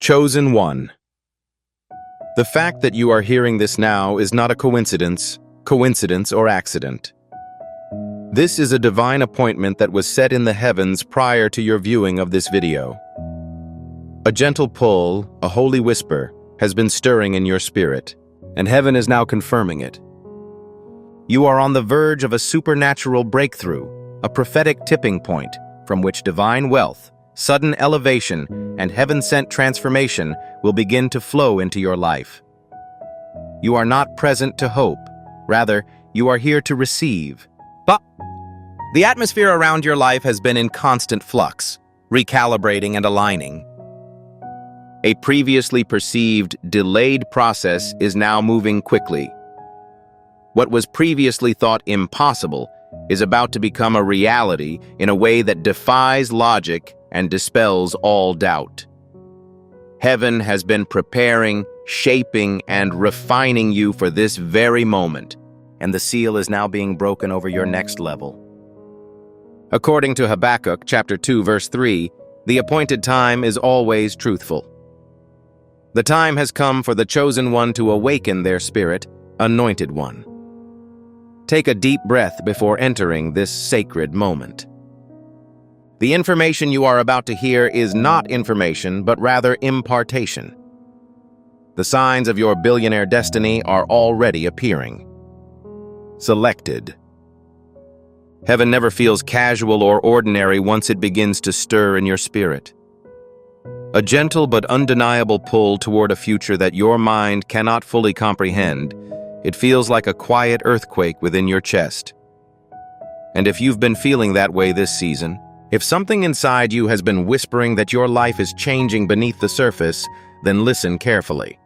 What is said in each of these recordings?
Chosen one. The fact that you are hearing this now is not a coincidence, or accident. This is a divine appointment that was set in the heavens prior to your viewing of this video. A gentle pull, a holy whisper, has been stirring in your spirit, and heaven is now confirming it. You are on the verge of a supernatural breakthrough, a prophetic tipping point from which divine wealth, sudden elevation, and heaven-sent transformation will begin to flow into your life. You are not present to hope. Rather, you are here to receive. But the atmosphere around your life has been in constant flux, recalibrating and aligning. A previously perceived delayed process is now moving quickly. What was previously thought impossible is about to become a reality in a way that defies logic and dispels all doubt. Heaven has been preparing, shaping, and refining you for this very moment, and the seal is now being broken over your next level. According to Habakkuk chapter 2, verse 3, the appointed time is always truthful. The time has come for the chosen one to awaken their spirit, anointed one. Take a deep breath before entering this sacred moment. The information you are about to hear is not information, but rather impartation. The signs of your billionaire destiny are already appearing. Selected. Heaven never feels casual or ordinary once it begins to stir in your spirit. A gentle but undeniable pull toward a future that your mind cannot fully comprehend. It feels like a quiet earthquake within your chest. And if you've been feeling that way this season, if something inside you has been whispering that your life is changing beneath the surface, then listen carefully.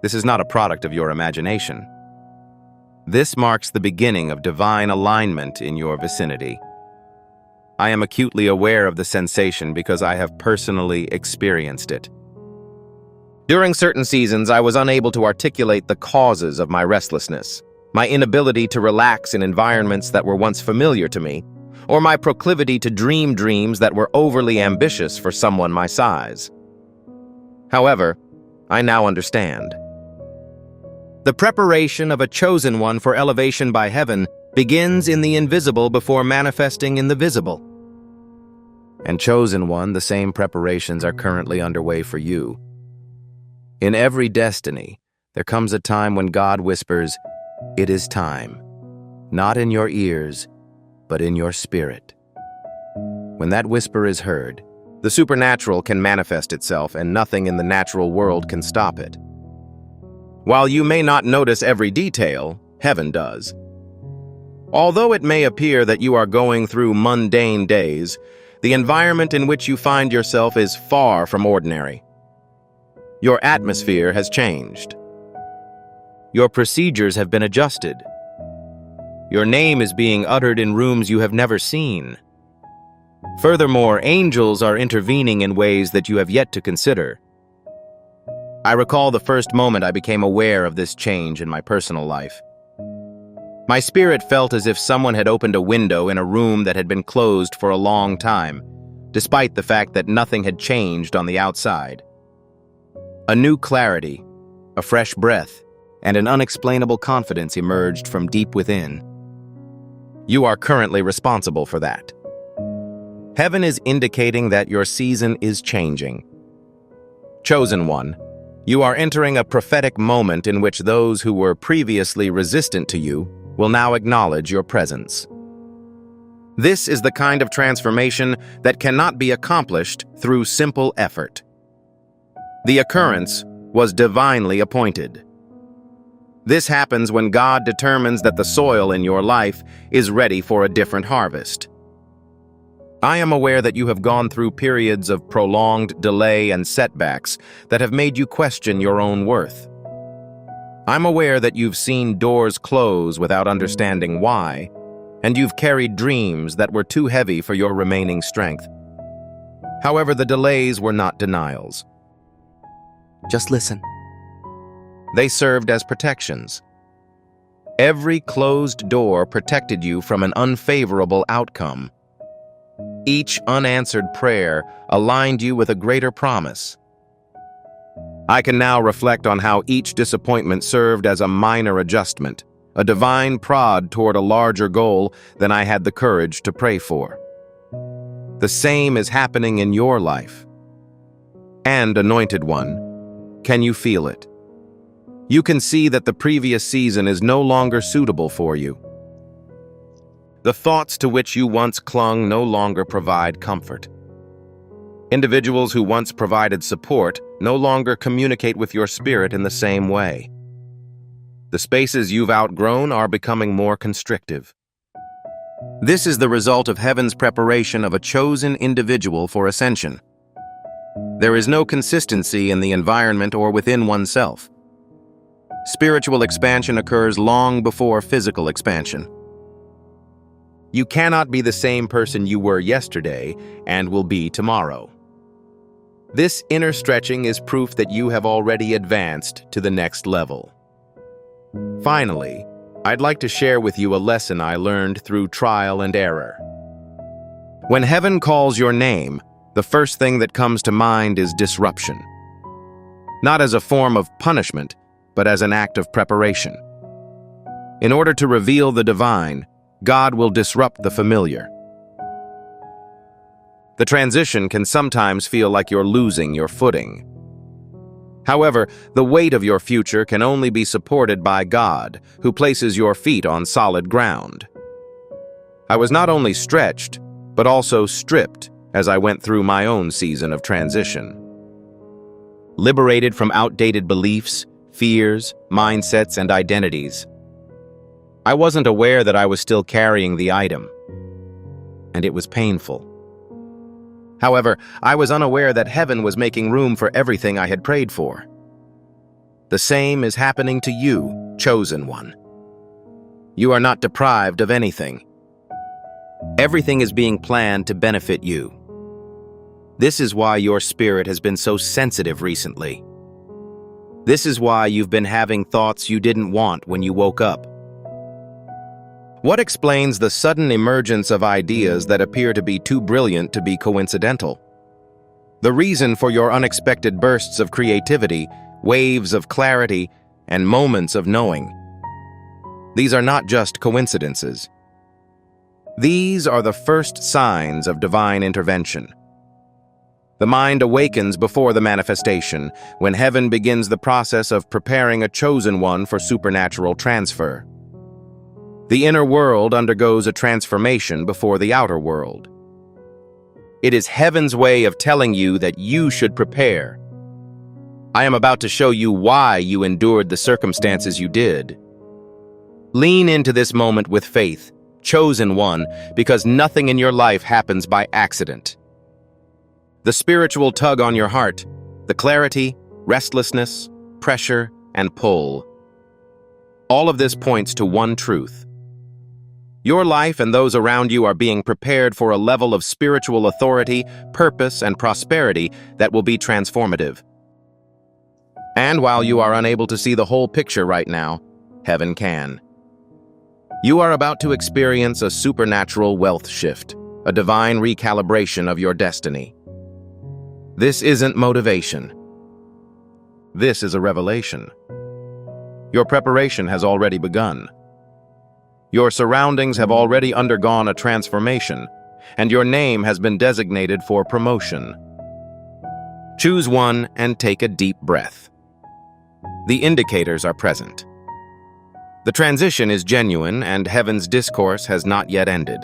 This is not a product of your imagination. This marks the beginning of divine alignment in your vicinity. I am acutely aware of the sensation because I have personally experienced it. During certain seasons, I was unable to articulate the causes of my restlessness, my inability to relax in environments that were once familiar to me, or my proclivity to dream dreams that were overly ambitious for someone my size. However, I now understand. The preparation of a chosen one for elevation by heaven begins in the invisible before manifesting in the visible. And chosen one, the same preparations are currently underway for you. In every destiny, there comes a time when God whispers, "It is time," not in your ears, but in your spirit. When that whisper is heard, the supernatural can manifest itself, and nothing in the natural world can stop it. While you may not notice every detail, heaven does. Although it may appear that you are going through mundane days, the environment in which you find yourself is far from ordinary. Your atmosphere has changed. Your procedures have been adjusted. Your name is being uttered in rooms you have never seen. Furthermore, angels are intervening in ways that you have yet to consider. I recall the first moment I became aware of this change in my personal life. My spirit felt as if someone had opened a window in a room that had been closed for a long time, despite the fact that nothing had changed on the outside. A new clarity, a fresh breath, and an unexplainable confidence emerged from deep within. You are currently responsible for that. Heaven is indicating that your season is changing. Chosen one, you are entering a prophetic moment in which those who were previously resistant to you will now acknowledge your presence. This is the kind of transformation that cannot be accomplished through simple effort. The occurrence was divinely appointed. This happens when God determines that the soil in your life is ready for a different harvest. I am aware that you have gone through periods of prolonged delay and setbacks that have made you question your own worth. I'm aware that you've seen doors close without understanding why, and you've carried dreams that were too heavy for your remaining strength. However, the delays were not denials. Just listen. They served as protections. Every closed door protected you from an unfavorable outcome. Each unanswered prayer aligned you with a greater promise, I can now reflect on how each disappointment served as a minor adjustment, a divine prod toward a larger goal than I had the courage to pray for. The same is happening in your life. And, Anointed One, can you feel it? You can see that the previous season is no longer suitable for you. The thoughts to which you once clung no longer provide comfort. Individuals who once provided support no longer communicate with your spirit in the same way. The spaces you've outgrown are becoming more constrictive. This is the result of heaven's preparation of a chosen individual for ascension. There is no consistency in the environment or within oneself. Spiritual expansion occurs long before physical expansion. You cannot be the same person you were yesterday and will be tomorrow. This inner stretching is proof that you have already advanced to the next level. Finally, I'd like to share with you a lesson I learned through trial and error. When heaven calls your name, the first thing that comes to mind is disruption. Not as a form of punishment, but as an act of preparation. In order to reveal the divine, God will disrupt the familiar. The transition can sometimes feel like you're losing your footing. However, the weight of your future can only be supported by God, who places your feet on solid ground. I was not only stretched, but also stripped as I went through my own season of transition. Liberated from outdated beliefs, fears, mindsets, and identities. I wasn't aware that I was still carrying the item, and it was painful. However, I was unaware that heaven was making room for everything I had prayed for. The same is happening to you, chosen one. You are not deprived of anything. Everything is being planned to benefit you. This is why your spirit has been so sensitive recently. This is why you've been having thoughts you didn't want when you woke up. What explains the sudden emergence of ideas that appear to be too brilliant to be coincidental? The reason for your unexpected bursts of creativity, waves of clarity, and moments of knowing. These are not just coincidences. These are the first signs of divine intervention. The mind awakens before the manifestation, when heaven begins the process of preparing a chosen one for supernatural transfer. The inner world undergoes a transformation before the outer world. It is heaven's way of telling you that you should prepare. I am about to show you why you endured the circumstances you did. Lean into this moment with faith, chosen one, because nothing in your life happens by accident. The spiritual tug on your heart, the clarity, restlessness, pressure, and pull. All of this points to one truth. Your life and those around you are being prepared for a level of spiritual authority, purpose, and prosperity that will be transformative. And while you are unable to see the whole picture right now, heaven can. You are about to experience a supernatural wealth shift, a divine recalibration of your destiny. This isn't motivation. This is a revelation. Your preparation has already begun. Your surroundings have already undergone a transformation, and your name has been designated for promotion. Choose one and take a deep breath. The indicators are present. The transition is genuine, and heaven's discourse has not yet ended.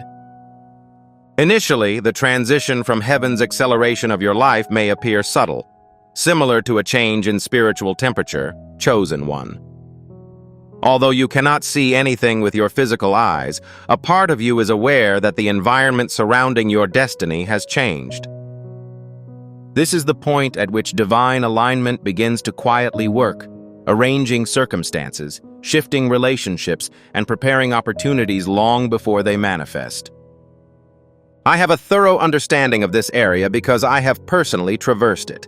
Initially, the transition from heaven's acceleration of your life may appear subtle, similar to a change in spiritual temperature, chosen one. Although you cannot see anything with your physical eyes, a part of you is aware that the environment surrounding your destiny has changed. This is the point at which divine alignment begins to quietly work, arranging circumstances, shifting relationships, and preparing opportunities long before they manifest. I have a thorough understanding of this area because I have personally traversed it.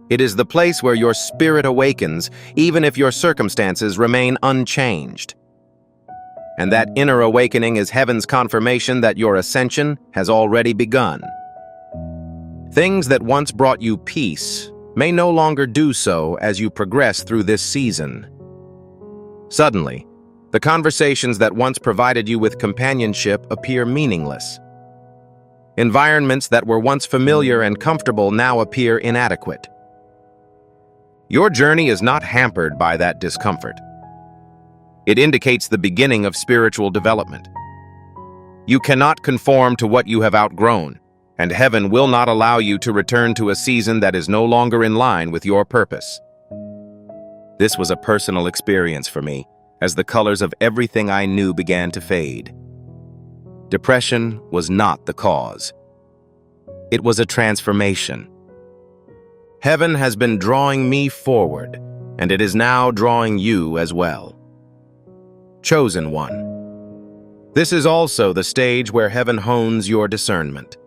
It is the place where your spirit awakens, even if your circumstances remain unchanged. And that inner awakening is heaven's confirmation that your ascension has already begun. Things that once brought you peace may no longer do so as you progress through this season. Suddenly, the conversations that once provided you with companionship appear meaningless. Environments that were once familiar and comfortable now appear inadequate. Your journey is not hampered by that discomfort. It indicates the beginning of spiritual development. You cannot conform to what you have outgrown, and heaven will not allow you to return to a season that is no longer in line with your purpose. This was a personal experience for me, as the colors of everything I knew began to fade. Depression was not the cause. It was a transformation. Heaven has been drawing me forward, and it is now drawing you as well. Chosen one. This is also the stage where heaven hones your discernment.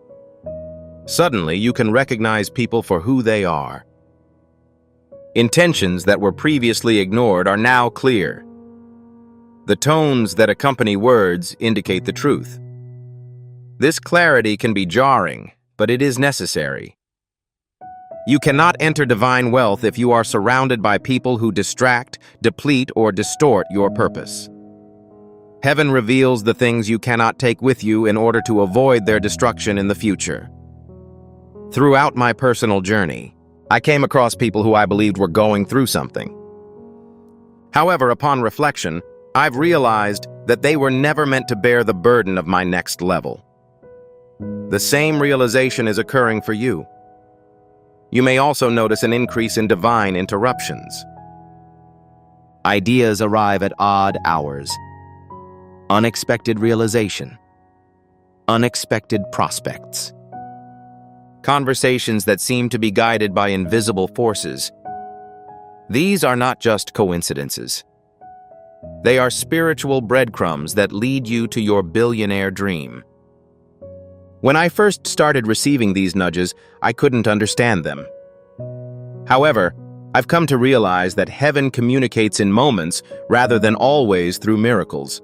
Suddenly, you can recognize people for who they are. Intentions that were previously ignored are now clear. The tones that accompany words indicate the truth. This clarity can be jarring, but it is necessary. You cannot enter divine wealth if you are surrounded by people who distract, deplete, or distort your purpose. Heaven reveals the things you cannot take with you in order to avoid their destruction in the future. Throughout my personal journey, I came across people who I believed were going through something. However, upon reflection, I've realized that they were never meant to bear the burden of my next level. The same realization is occurring for you. You may also notice an increase in divine interruptions. Ideas arrive at odd hours. Unexpected realization. Unexpected prospects. Conversations that seem to be guided by invisible forces. These are not just coincidences. They are spiritual breadcrumbs that lead you to your billionaire dream. When I first started receiving these nudges, I couldn't understand them. However, I've come to realize that heaven communicates in moments rather than always through miracles.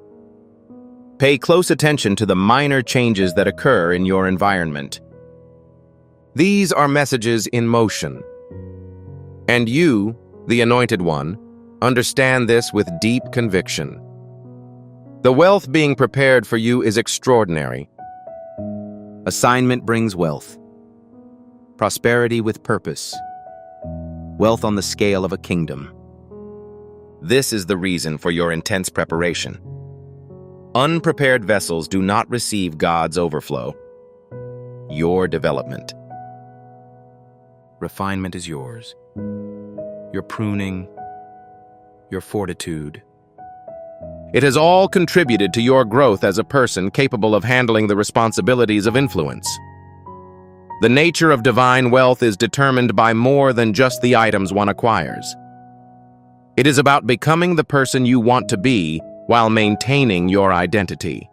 Pay close attention to the minor changes that occur in your environment. These are messages in motion. And you, the Anointed One, understand this with deep conviction. The wealth being prepared for you is extraordinary. Assignment brings wealth. Prosperity with purpose. Wealth on the scale of a kingdom. This is the reason for your intense preparation. Unprepared vessels do not receive God's overflow. Your development. Refinement is yours. Your pruning, your fortitude. It has all contributed to your growth as a person capable of handling the responsibilities of influence. The nature of divine wealth is determined by more than just the items one acquires. It is about becoming the person you want to be while maintaining your identity.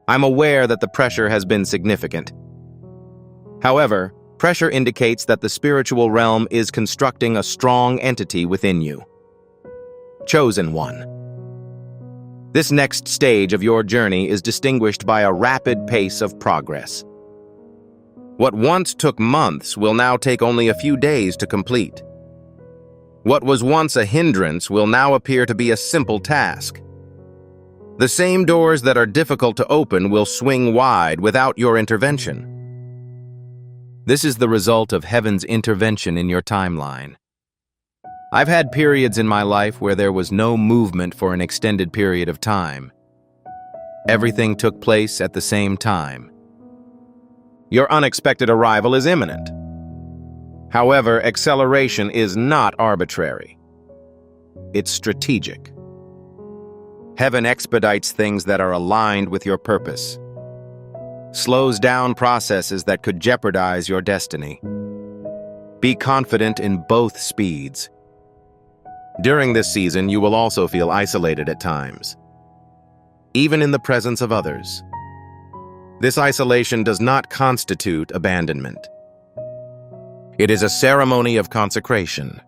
I'm aware that the pressure has been significant. However, pressure indicates that the spiritual realm is constructing a strong entity within you. Chosen one. This next stage of your journey is distinguished by a rapid pace of progress. What once took months will now take only a few days to complete. What was once a hindrance will now appear to be a simple task. The same doors that are difficult to open will swing wide without your intervention. This is the result of heaven's intervention in your timeline. I've had periods in my life where there was no movement for an extended period of time. Everything took place at the same time. Your unexpected arrival is imminent. However, acceleration is not arbitrary. It's strategic. Heaven expedites things that are aligned with your purpose, slows down processes that could jeopardize your destiny. Be confident in both speeds. During this season, you will also feel isolated at times, even in the presence of others. This isolation does not constitute abandonment. It is a ceremony of consecration.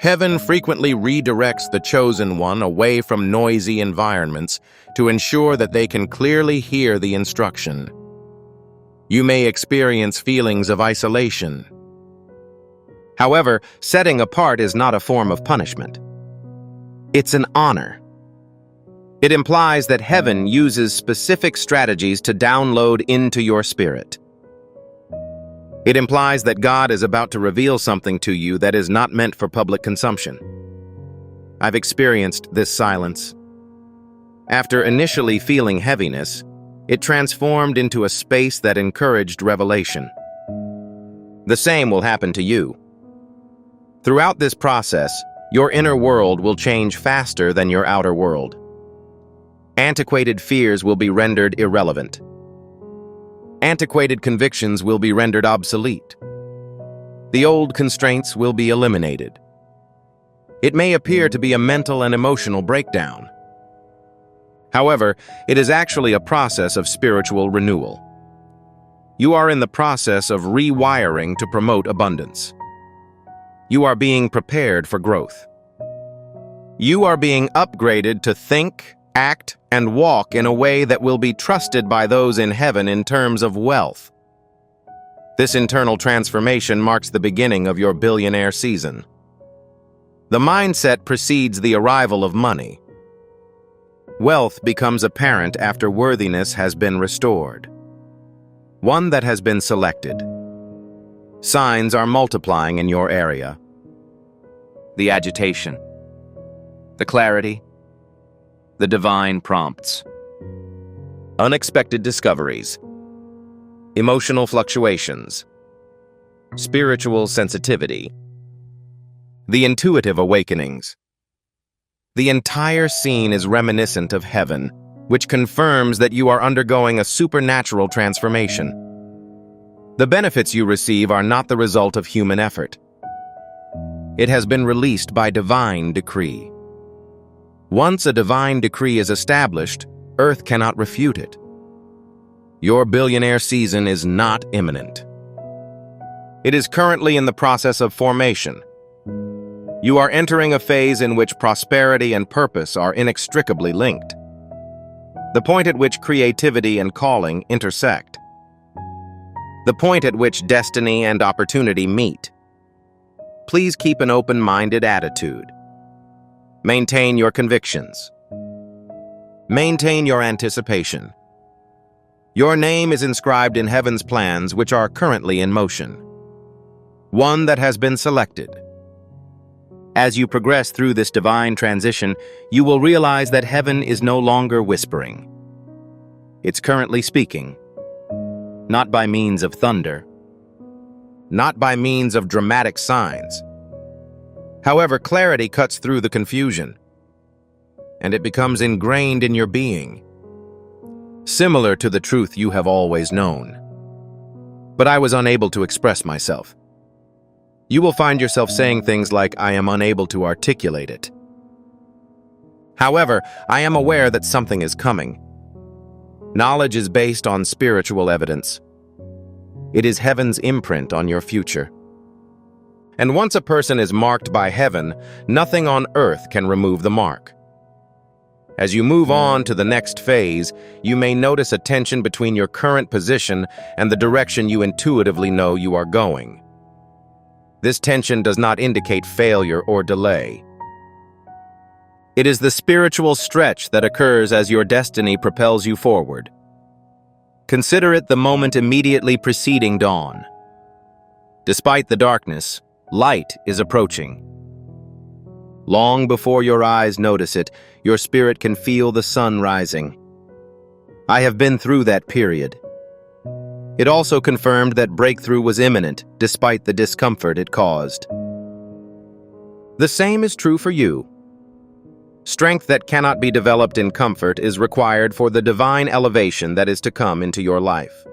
Heaven frequently redirects the chosen one away from noisy environments to ensure that they can clearly hear the instruction. You may experience feelings of isolation. However, setting apart is not a form of punishment. It's an honor. It implies that heaven uses specific strategies to download into your spirit. It implies that God is about to reveal something to you that is not meant for public consumption. I've experienced this silence. After initially feeling heaviness, it transformed into a space that encouraged revelation. The same will happen to you. Throughout this process, your inner world will change faster than your outer world. Antiquated fears will be rendered irrelevant. Antiquated convictions will be rendered obsolete. The old constraints will be eliminated. It may appear to be a mental and emotional breakdown. However, it is actually a process of spiritual renewal. You are in the process of rewiring to promote abundance. You are being prepared for growth. You are being upgraded to think, act, and walk in a way that will be trusted by those in heaven in terms of wealth. This internal transformation marks the beginning of your billionaire season. The mindset precedes the arrival of money. Wealth becomes apparent after worthiness has been restored. One that has been selected. Signs are multiplying in your area. The agitation, the clarity, the divine prompts, unexpected discoveries, emotional fluctuations, spiritual sensitivity, the intuitive awakenings. The entire scene is reminiscent of heaven, which confirms that you are undergoing a supernatural transformation. The benefits you receive are not the result of human effort. It has been released by divine decree. Once a divine decree is established, earth cannot refute it. Your billionaire season is not imminent. It is currently in the process of formation. You are entering a phase in which prosperity and purpose are inextricably linked. The point at which creativity and calling intersect. The point at which destiny and opportunity meet. Please keep an open-minded attitude. Maintain your convictions. Maintain your anticipation. Your name is inscribed in heaven's plans which are currently in motion. One that has been selected. As you progress through this divine transition, you will realize that heaven is no longer whispering. It's currently speaking. Not by means of thunder. Not by means of dramatic signs. However, clarity cuts through the confusion, and it becomes ingrained in your being, similar to the truth you have always known. But I was unable to express myself. You will find yourself saying things like, I am unable to articulate it. However, I am aware that something is coming. Knowledge is based on spiritual evidence. It is heaven's imprint on your future. And once a person is marked by heaven, nothing on earth can remove the mark. As you move on to the next phase, you may notice a tension between your current position and the direction you intuitively know you are going. This tension does not indicate failure or delay. It is the spiritual stretch that occurs as your destiny propels you forward. Consider it the moment immediately preceding dawn. Despite the darkness, light is approaching. Long before your eyes notice it, your spirit can feel the sun rising. I have been through that period. It also confirmed that breakthrough was imminent, despite the discomfort it caused. The same is true for you. Strength that cannot be developed in comfort is required for the divine elevation that is to come into your life.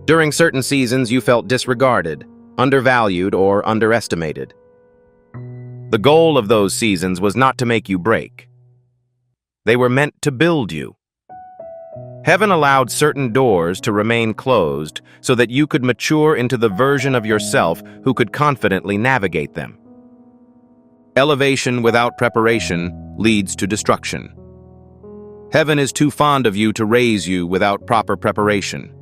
During certain seasons, you felt disregarded, undervalued, or underestimated. The goal of those seasons was not to make you break. They were meant to build you. Heaven allowed certain doors to remain closed so that you could mature into the version of yourself who could confidently navigate them. Elevation without preparation leads to destruction. Heaven is too fond of you to raise you without proper preparation.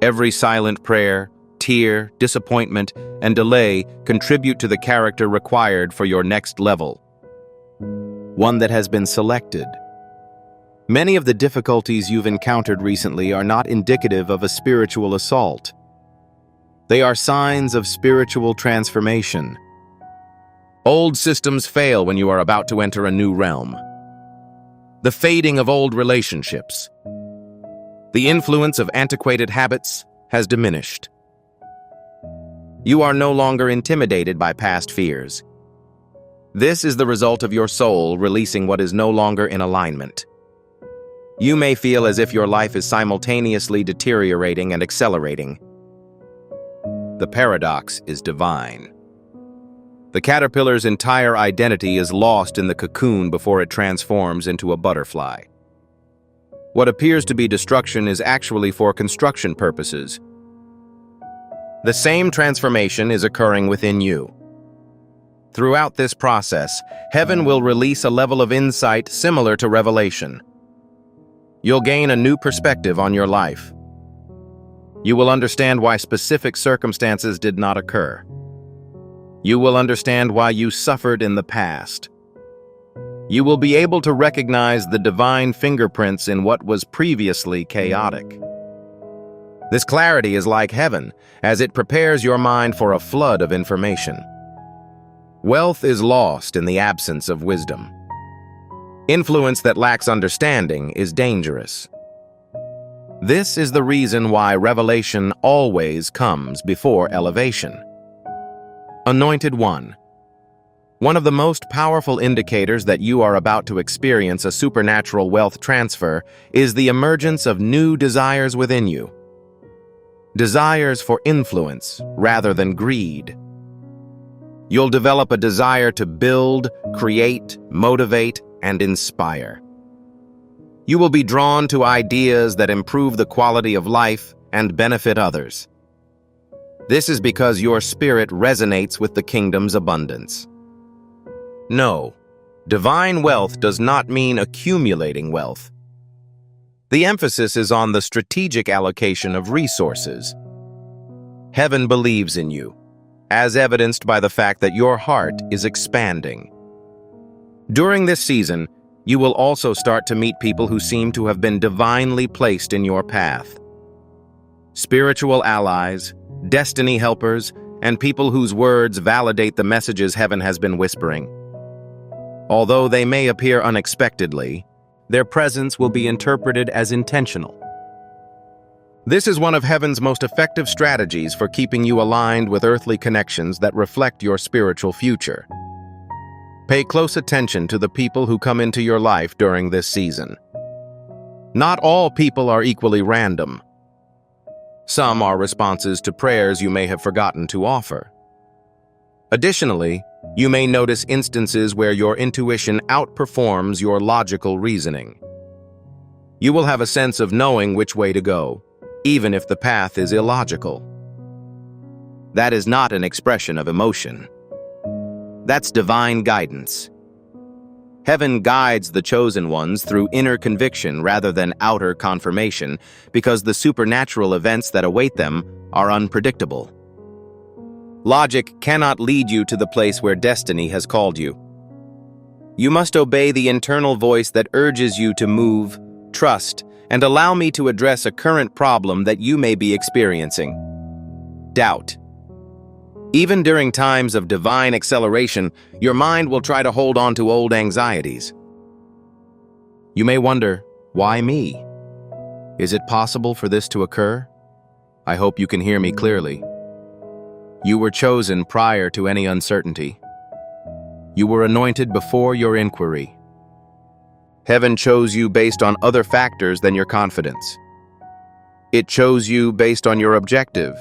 Every silent prayer, tear, disappointment, and delay contribute to the character required for your next level, one that has been selected. Many of the difficulties you've encountered recently are not indicative of a spiritual assault. They are signs of spiritual transformation. Old systems fail when you are about to enter a new realm. The fading of old relationships. The influence of antiquated habits has diminished. You are no longer intimidated by past fears. This is the result of your soul releasing what is no longer in alignment. You may feel as if your life is simultaneously deteriorating and accelerating. The paradox is divine. The caterpillar's entire identity is lost in the cocoon before it transforms into a butterfly. What appears to be destruction is actually for construction purposes. The same transformation is occurring within you. Throughout this process, heaven will release a level of insight similar to revelation. You'll gain a new perspective on your life. You will understand why specific circumstances did not occur. You will understand why you suffered in the past. You will be able to recognize the divine fingerprints in what was previously chaotic. This clarity is like heaven, as it prepares your mind for a flood of information. Wealth is lost in the absence of wisdom. Influence that lacks understanding is dangerous. This is the reason why revelation always comes before elevation. Anointed One. One of the most powerful indicators that you are about to experience a supernatural wealth transfer is the emergence of new desires within you. Desires for influence rather than greed. You'll develop a desire to build, create, motivate, and inspire. You will be drawn to ideas that improve the quality of life and benefit others. This is because your spirit resonates with the kingdom's abundance. No, divine wealth does not mean accumulating wealth. The emphasis is on the strategic allocation of resources. Heaven believes in you, as evidenced by the fact that your heart is expanding. During this season, you will also start to meet people who seem to have been divinely placed in your path. Spiritual allies, destiny helpers, and people whose words validate the messages heaven has been whispering. Although they may appear unexpectedly, their presence will be interpreted as intentional. This is one of heaven's most effective strategies for keeping you aligned with earthly connections that reflect your spiritual future. Pay close attention to the people who come into your life during this season. Not all people are equally random. Some are responses to prayers you may have forgotten to offer. Additionally, you may notice instances where your intuition outperforms your logical reasoning. You will have a sense of knowing which way to go, even if the path is illogical. That is not an expression of emotion. That's divine guidance. Heaven guides the chosen ones through inner conviction rather than outer confirmation, because the supernatural events that await them are unpredictable. Logic cannot lead you to the place where destiny has called you. You must obey the internal voice that urges you to move, trust, and allow me to address a current problem that you may be experiencing. Doubt. Even during times of divine acceleration, your mind will try to hold on to old anxieties. You may wonder, why me? Is it possible for this to occur? I hope you can hear me clearly. You were chosen prior to any uncertainty. You were anointed before your inquiry. Heaven chose you based on other factors than your confidence. It chose you based on your objective.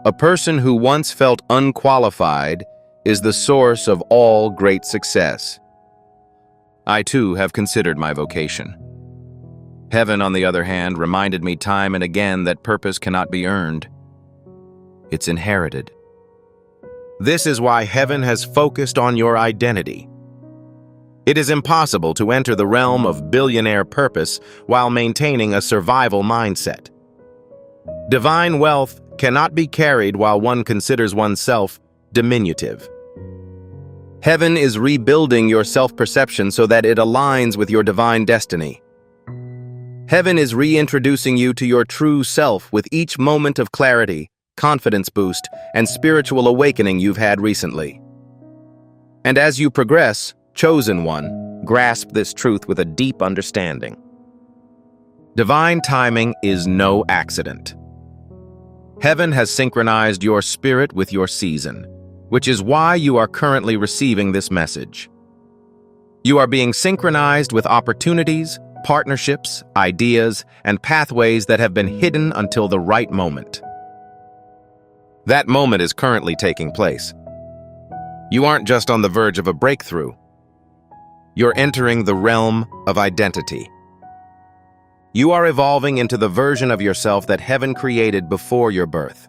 A person who once felt unqualified is the source of all great success. I too have considered my vocation. Heaven, on the other hand, reminded me time and again that purpose cannot be earned. It's inherited. This is why heaven has focused on your identity. It is impossible to enter the realm of billionaire purpose while maintaining a survival mindset. Divine wealth cannot be carried while one considers oneself diminutive. Heaven is rebuilding your self-perception so that it aligns with your divine destiny. Heaven is reintroducing you to your true self with each moment of clarity, confidence boost, and spiritual awakening you've had recently. And as you progress, chosen one, grasp this truth with a deep understanding. Divine timing is no accident. Heaven has synchronized your spirit with your season, which is why you are currently receiving this message. You are being synchronized with opportunities, partnerships, ideas, and pathways that have been hidden until the right moment. That moment is currently taking place. You aren't just on the verge of a breakthrough. You're entering the realm of identity. You are evolving into the version of yourself that heaven created before your birth.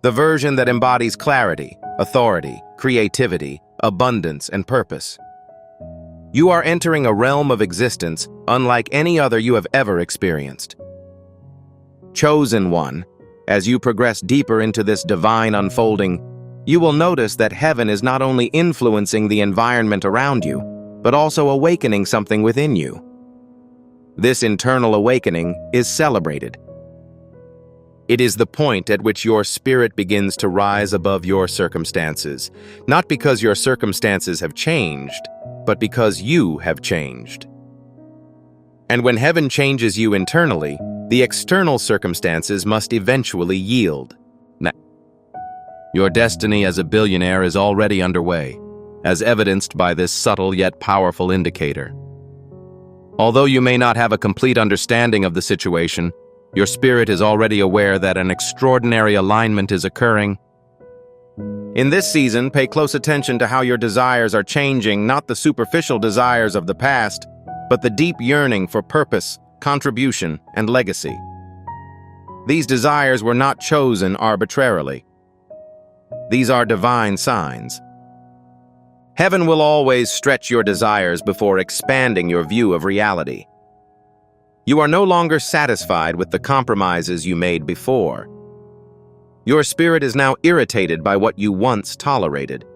The version that embodies clarity, authority, creativity, abundance, and purpose. You are entering a realm of existence unlike any other you have ever experienced. Chosen one, as you progress deeper into this divine unfolding, you will notice that heaven is not only influencing the environment around you, but also awakening something within you. This internal awakening is celebrated. It is the point at which your spirit begins to rise above your circumstances, not because your circumstances have changed, but because you have changed. And when heaven changes you internally, the external circumstances must eventually yield. Your destiny as a billionaire is already underway, as evidenced by this subtle yet powerful indicator. Although you may not have a complete understanding of the situation, your spirit is already aware that an extraordinary alignment is occurring. In this season, pay close attention to how your desires are changing, not the superficial desires of the past, but the deep yearning for purpose, contribution, and legacy. These desires were not chosen arbitrarily. These are divine signs. Heaven will always stretch your desires before expanding your view of reality. You are no longer satisfied with the compromises you made before. Your spirit is now irritated by what you once tolerated.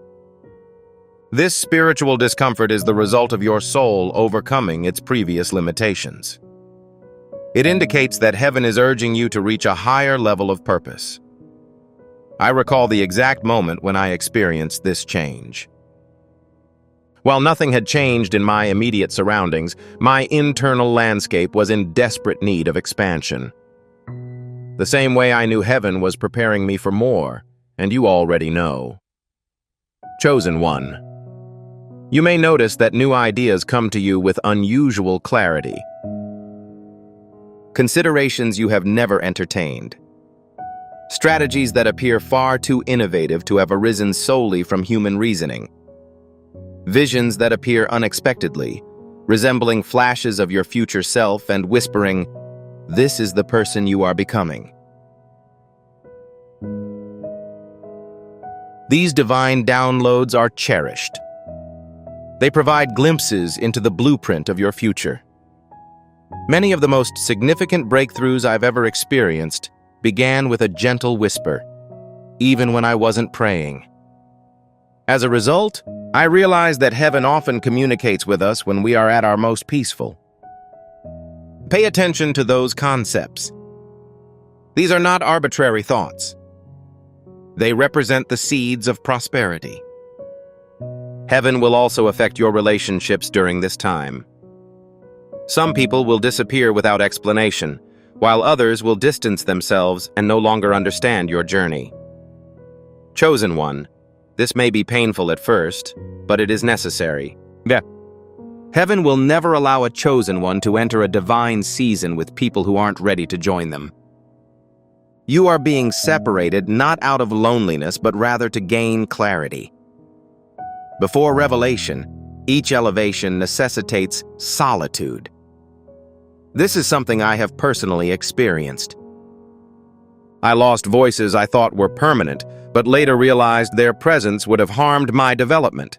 This spiritual discomfort is the result of your soul overcoming its previous limitations. It indicates that heaven is urging you to reach a higher level of purpose. I recall the exact moment when I experienced this change. While nothing had changed in my immediate surroundings, my internal landscape was in desperate need of expansion. The same way I knew heaven was preparing me for more, and you already know. Chosen one. You may notice that new ideas come to you with unusual clarity. Considerations you have never entertained. Strategies that appear far too innovative to have arisen solely from human reasoning. Visions that appear unexpectedly, resembling flashes of your future self and whispering, "This is the person you are becoming." These divine downloads are cherished. They provide glimpses into the blueprint of your future. Many of the most significant breakthroughs I've ever experienced began with a gentle whisper, even when I wasn't praying. As a result, I realized that heaven often communicates with us when we are at our most peaceful. Pay attention to those concepts. These are not arbitrary thoughts. They represent the seeds of prosperity. Heaven will also affect your relationships during this time. Some people will disappear without explanation, while others will distance themselves and no longer understand your journey. Chosen one, this may be painful at first, but it is necessary. Heaven will never allow a chosen one to enter a divine season with people who aren't ready to join them. You are being separated not out of loneliness, but rather to gain clarity. Before revelation, each elevation necessitates solitude. This is something I have personally experienced. I lost voices I thought were permanent, but later realized their presence would have harmed my development.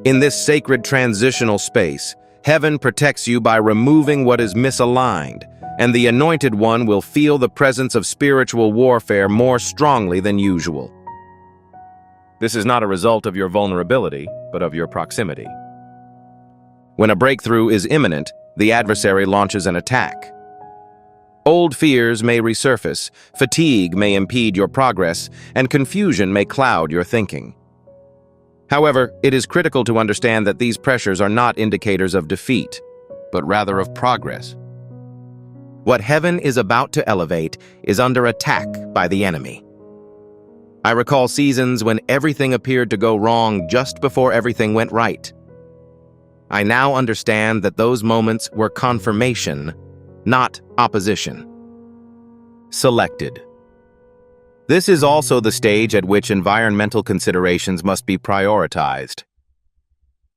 In this sacred transitional space, Heaven protects you by removing what is misaligned, and the Anointed One will feel the presence of spiritual warfare more strongly than usual. This is not a result of your vulnerability, but of your proximity. When a breakthrough is imminent, the adversary launches an attack. Old fears may resurface, fatigue may impede your progress, and confusion may cloud your thinking. However, it is critical to understand that these pressures are not indicators of defeat, but rather of progress. What heaven is about to elevate is under attack by the enemy. I recall seasons when everything appeared to go wrong just before everything went right. I now understand that those moments were confirmation, not opposition. Selected. This is also the stage at which environmental considerations must be prioritized.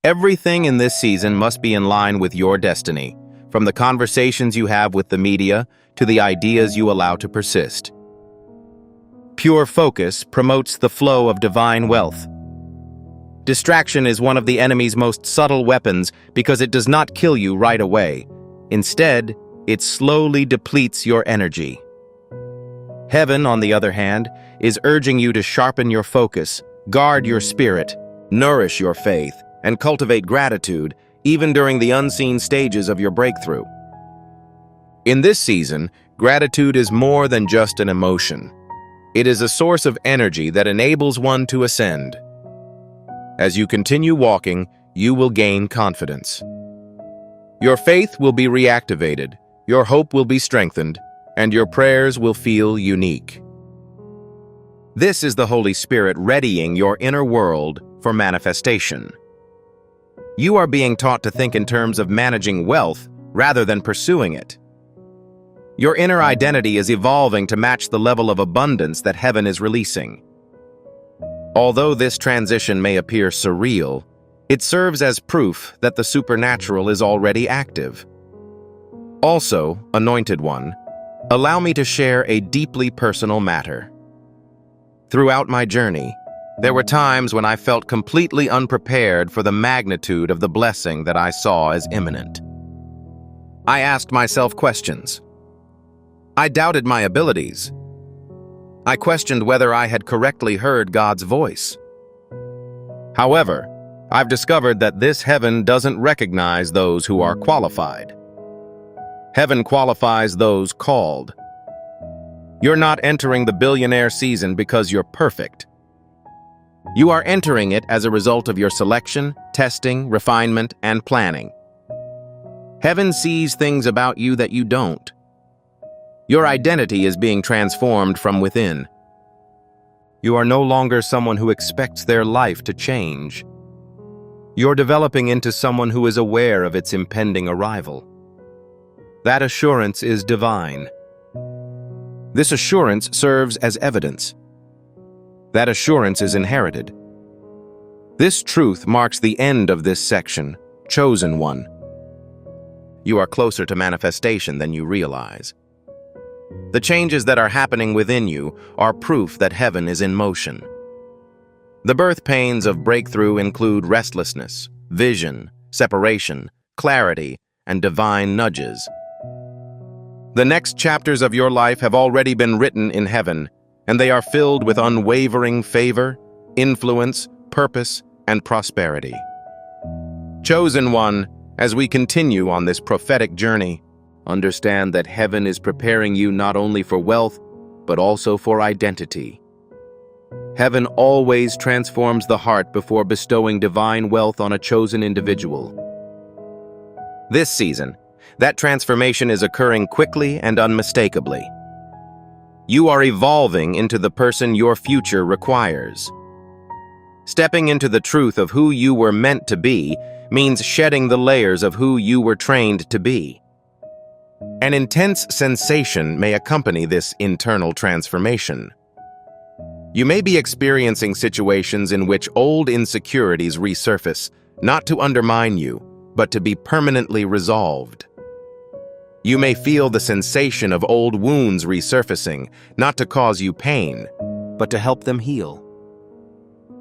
Everything in this season must be in line with your destiny, from the conversations you have with the media to the ideas you allow to persist. Pure focus promotes the flow of divine wealth. Distraction is one of the enemy's most subtle weapons because it does not kill you right away. Instead, it slowly depletes your energy. Heaven, on the other hand, is urging you to sharpen your focus, guard your spirit, nourish your faith, and cultivate gratitude, even during the unseen stages of your breakthrough. In this season, gratitude is more than just an emotion. It is a source of energy that enables one to ascend. As you continue walking, you will gain confidence. Your faith will be reactivated, your hope will be strengthened, and your prayers will feel unique. This is the Holy Spirit readying your inner world for manifestation. You are being taught to think in terms of managing wealth rather than pursuing it. Your inner identity is evolving to match the level of abundance that heaven is releasing. Although this transition may appear surreal, it serves as proof that the supernatural is already active. Also, Anointed One, allow me to share a deeply personal matter. Throughout my journey, there were times when I felt completely unprepared for the magnitude of the blessing that I saw as imminent. I asked myself questions. I doubted my abilities. I questioned whether I had correctly heard God's voice. However, I've discovered that this heaven doesn't recognize those who are qualified. Heaven qualifies those called. You're not entering the billionaire season because you're perfect. You are entering it as a result of your selection, testing, refinement, and planning. Heaven sees things about you that you don't. Your identity is being transformed from within. You are no longer someone who expects their life to change. You're developing into someone who is aware of its impending arrival. That assurance is divine. This assurance serves as evidence. That assurance is inherited. This truth marks the end of this section, Chosen One. You are closer to manifestation than you realize. The changes that are happening within you are proof that heaven is in motion. The birth pains of breakthrough include restlessness, vision, separation, clarity, and divine nudges. The next chapters of your life have already been written in heaven, and they are filled with unwavering favor, influence, purpose, and prosperity. Chosen One, as we continue on this prophetic journey, understand that heaven is preparing you not only for wealth, but also for identity. Heaven always transforms the heart before bestowing divine wealth on a chosen individual. This season, that transformation is occurring quickly and unmistakably. You are evolving into the person your future requires. Stepping into the truth of who you were meant to be means shedding the layers of who you were trained to be. An intense sensation may accompany this internal transformation. You may be experiencing situations in which old insecurities resurface, not to undermine you, but to be permanently resolved. You may feel the sensation of old wounds resurfacing, not to cause you pain, but to help them heal.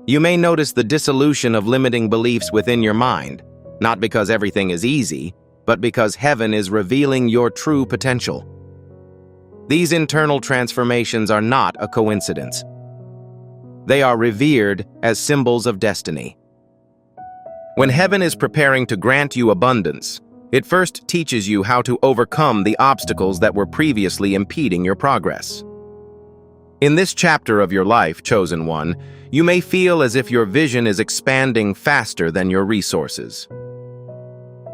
You may notice the dissolution of limiting beliefs within your mind, not because everything is easy, but because heaven is revealing your true potential. These internal transformations are not a coincidence. They are revered as symbols of destiny. When heaven is preparing to grant you abundance, it first teaches you how to overcome the obstacles that were previously impeding your progress. In this chapter of your life, chosen one, you may feel as if your vision is expanding faster than your resources.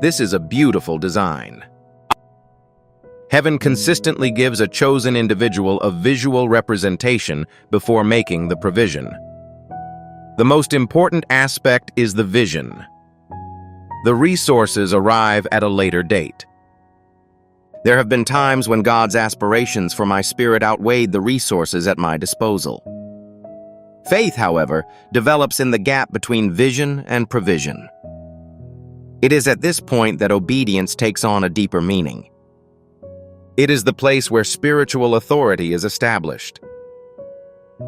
This is a beautiful design. Heaven consistently gives a chosen individual a visual representation before making the provision. The most important aspect is the vision. The resources arrive at a later date. There have been times when God's aspirations for my spirit outweighed the resources at my disposal. Faith, however, develops in the gap between vision and provision. It is at this point that obedience takes on a deeper meaning. It is the place where spiritual authority is established.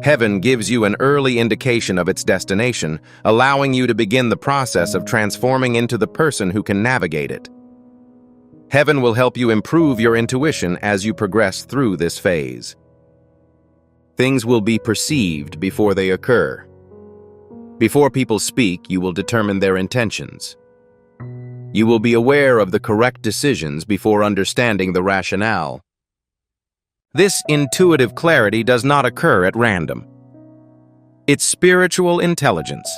Heaven gives you an early indication of its destination, allowing you to begin the process of transforming into the person who can navigate it. Heaven will help you improve your intuition as you progress through this phase. Things will be perceived before they occur. Before people speak, you will determine their intentions. You will be aware of the correct decisions before understanding the rationale. This intuitive clarity does not occur at random. It's spiritual intelligence.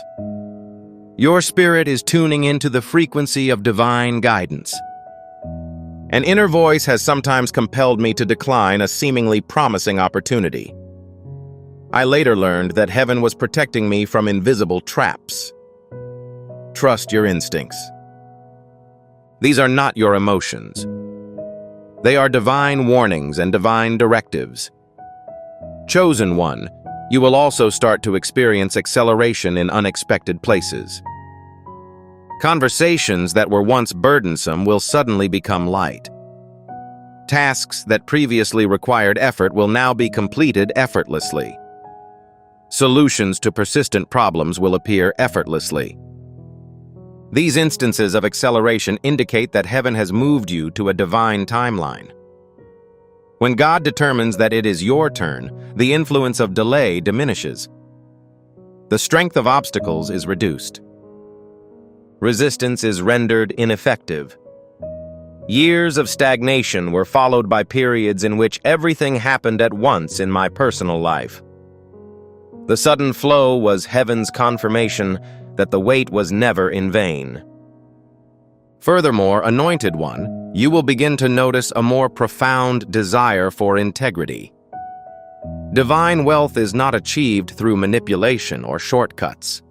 Your spirit is tuning into the frequency of divine guidance. An inner voice has sometimes compelled me to decline a seemingly promising opportunity. I later learned that heaven was protecting me from invisible traps. Trust your instincts. These are not your emotions. They are divine warnings and divine directives. Chosen one, you will also start to experience acceleration in unexpected places. Conversations that were once burdensome will suddenly become light. Tasks that previously required effort will now be completed effortlessly. Solutions to persistent problems will appear effortlessly. These instances of acceleration indicate that heaven has moved you to a divine timeline. When God determines that it is your turn, the influence of delay diminishes. The strength of obstacles is reduced. Resistance is rendered ineffective. Years of stagnation were followed by periods in which everything happened at once in my personal life. The sudden flow was heaven's confirmation that the wait was never in vain. Furthermore, anointed one, you will begin to notice a more profound desire for integrity. Divine wealth is not achieved through manipulation or shortcuts.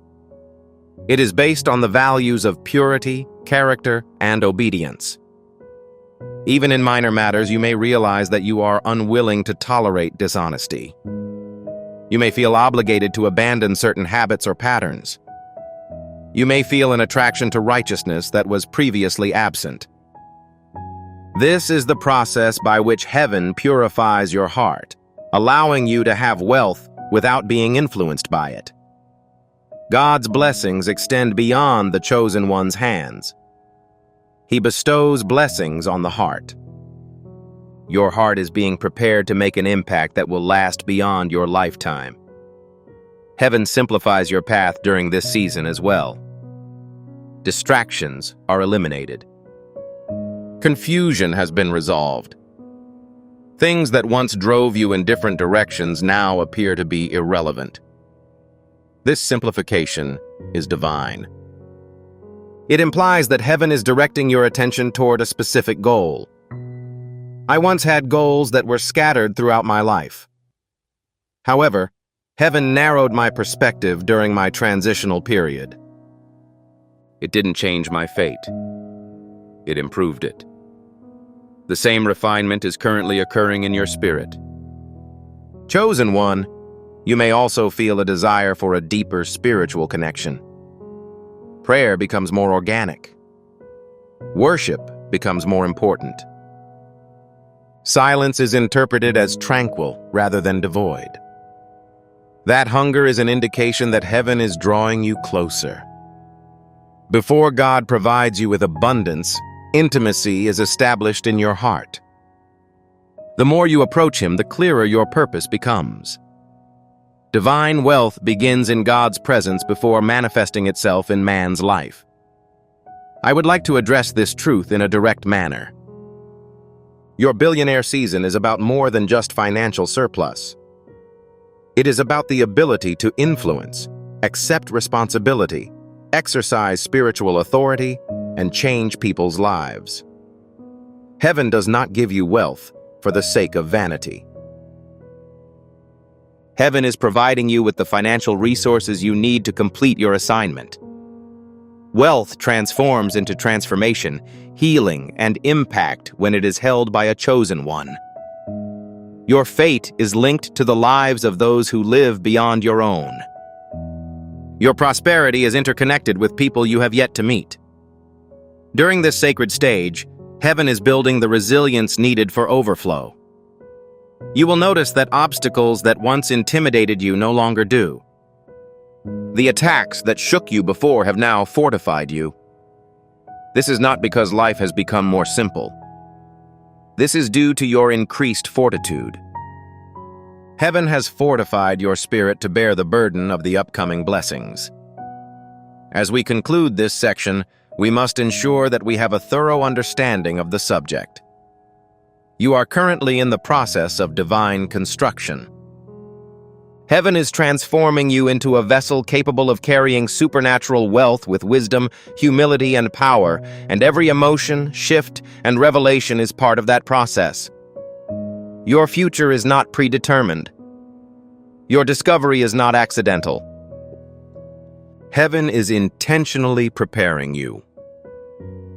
It is based on the values of purity, character, and obedience. Even in minor matters, you may realize that you are unwilling to tolerate dishonesty. You may feel obligated to abandon certain habits or patterns. You may feel an attraction to righteousness that was previously absent. This is the process by which heaven purifies your heart, allowing you to have wealth without being influenced by it. God's blessings extend beyond the chosen one's hands. He bestows blessings on the heart. Your heart is being prepared to make an impact that will last beyond your lifetime. Heaven simplifies your path during this season as well. Distractions are eliminated. Confusion has been resolved. Things that once drove you in different directions now appear to be irrelevant. This simplification is divine. It implies that heaven is directing your attention toward a specific goal. I once had goals that were scattered throughout my life. However, heaven narrowed my perspective during my transitional period. It didn't change my fate. It improved it. The same refinement is currently occurring in your spirit. Chosen one, you may also feel a desire for a deeper spiritual connection. Prayer becomes more organic. Worship becomes more important. Silence is interpreted as tranquil rather than devoid. That hunger is an indication that heaven is drawing you closer. Before God provides you with abundance, intimacy is established in your heart. The more you approach Him, the clearer your purpose becomes. Divine wealth begins in God's presence before manifesting itself in man's life. I would like to address this truth in a direct manner. Your billionaire season is about more than just financial surplus. It is about the ability to influence, accept responsibility, exercise spiritual authority, and change people's lives. Heaven does not give you wealth for the sake of vanity. Heaven is providing you with the financial resources you need to complete your assignment. Wealth transforms into transformation, healing, and impact when it is held by a chosen one. Your fate is linked to the lives of those who live beyond your own. Your prosperity is interconnected with people you have yet to meet. During this sacred stage, heaven is building the resilience needed for overflow. You will notice that obstacles that once intimidated you no longer do. The attacks that shook you before have now fortified you. This is not because life has become more simple. This is due to your increased fortitude. Heaven has fortified your spirit to bear the burden of the upcoming blessings. As we conclude this section, we must ensure that we have a thorough understanding of the subject. You are currently in the process of divine construction. Heaven is transforming you into a vessel capable of carrying supernatural wealth with wisdom, humility, and power, and every emotion, shift, and revelation is part of that process. Your future is not predetermined. Your discovery is not accidental. Heaven is intentionally preparing you.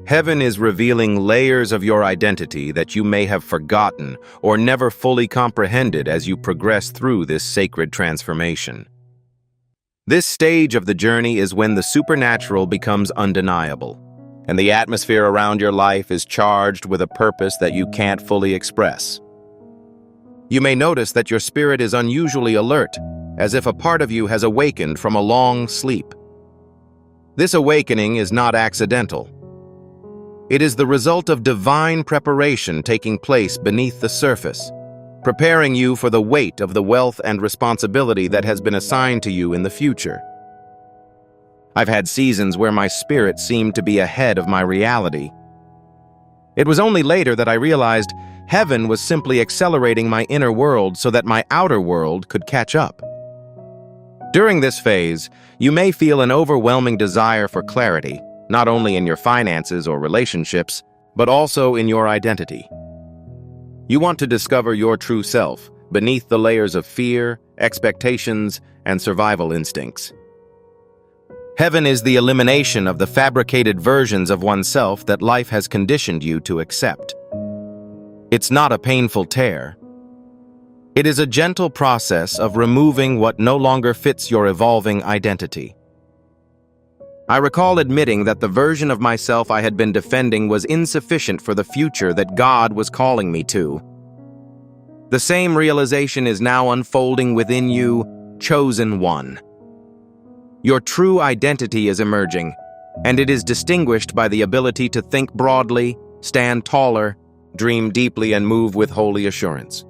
Heaven is revealing layers of your identity that you may have forgotten or never fully comprehended as you progress through this sacred transformation. This stage of the journey is when the supernatural becomes undeniable, and the atmosphere around your life is charged with a purpose that you can't fully express. You may notice that your spirit is unusually alert, as if a part of you has awakened from a long sleep. This awakening is not accidental. It is the result of divine preparation taking place beneath the surface, preparing you for the weight of the wealth and responsibility that has been assigned to you in the future. I've had seasons where my spirit seemed to be ahead of my reality. It was only later that I realized heaven was simply accelerating my inner world so that my outer world could catch up. During this phase, you may feel an overwhelming desire for clarity, not only in your finances or relationships, but also in your identity. You want to discover your true self beneath the layers of fear, expectations, and survival instincts. Heaven is the elimination of the fabricated versions of oneself that life has conditioned you to accept. It's not a painful tear. It is a gentle process of removing what no longer fits your evolving identity. I recall admitting that the version of myself I had been defending was insufficient for the future that God was calling me to. The same realization is now unfolding within you, chosen one. Your true identity is emerging, and it is distinguished by the ability to think broadly, stand taller, dream deeply, and move with holy assurance.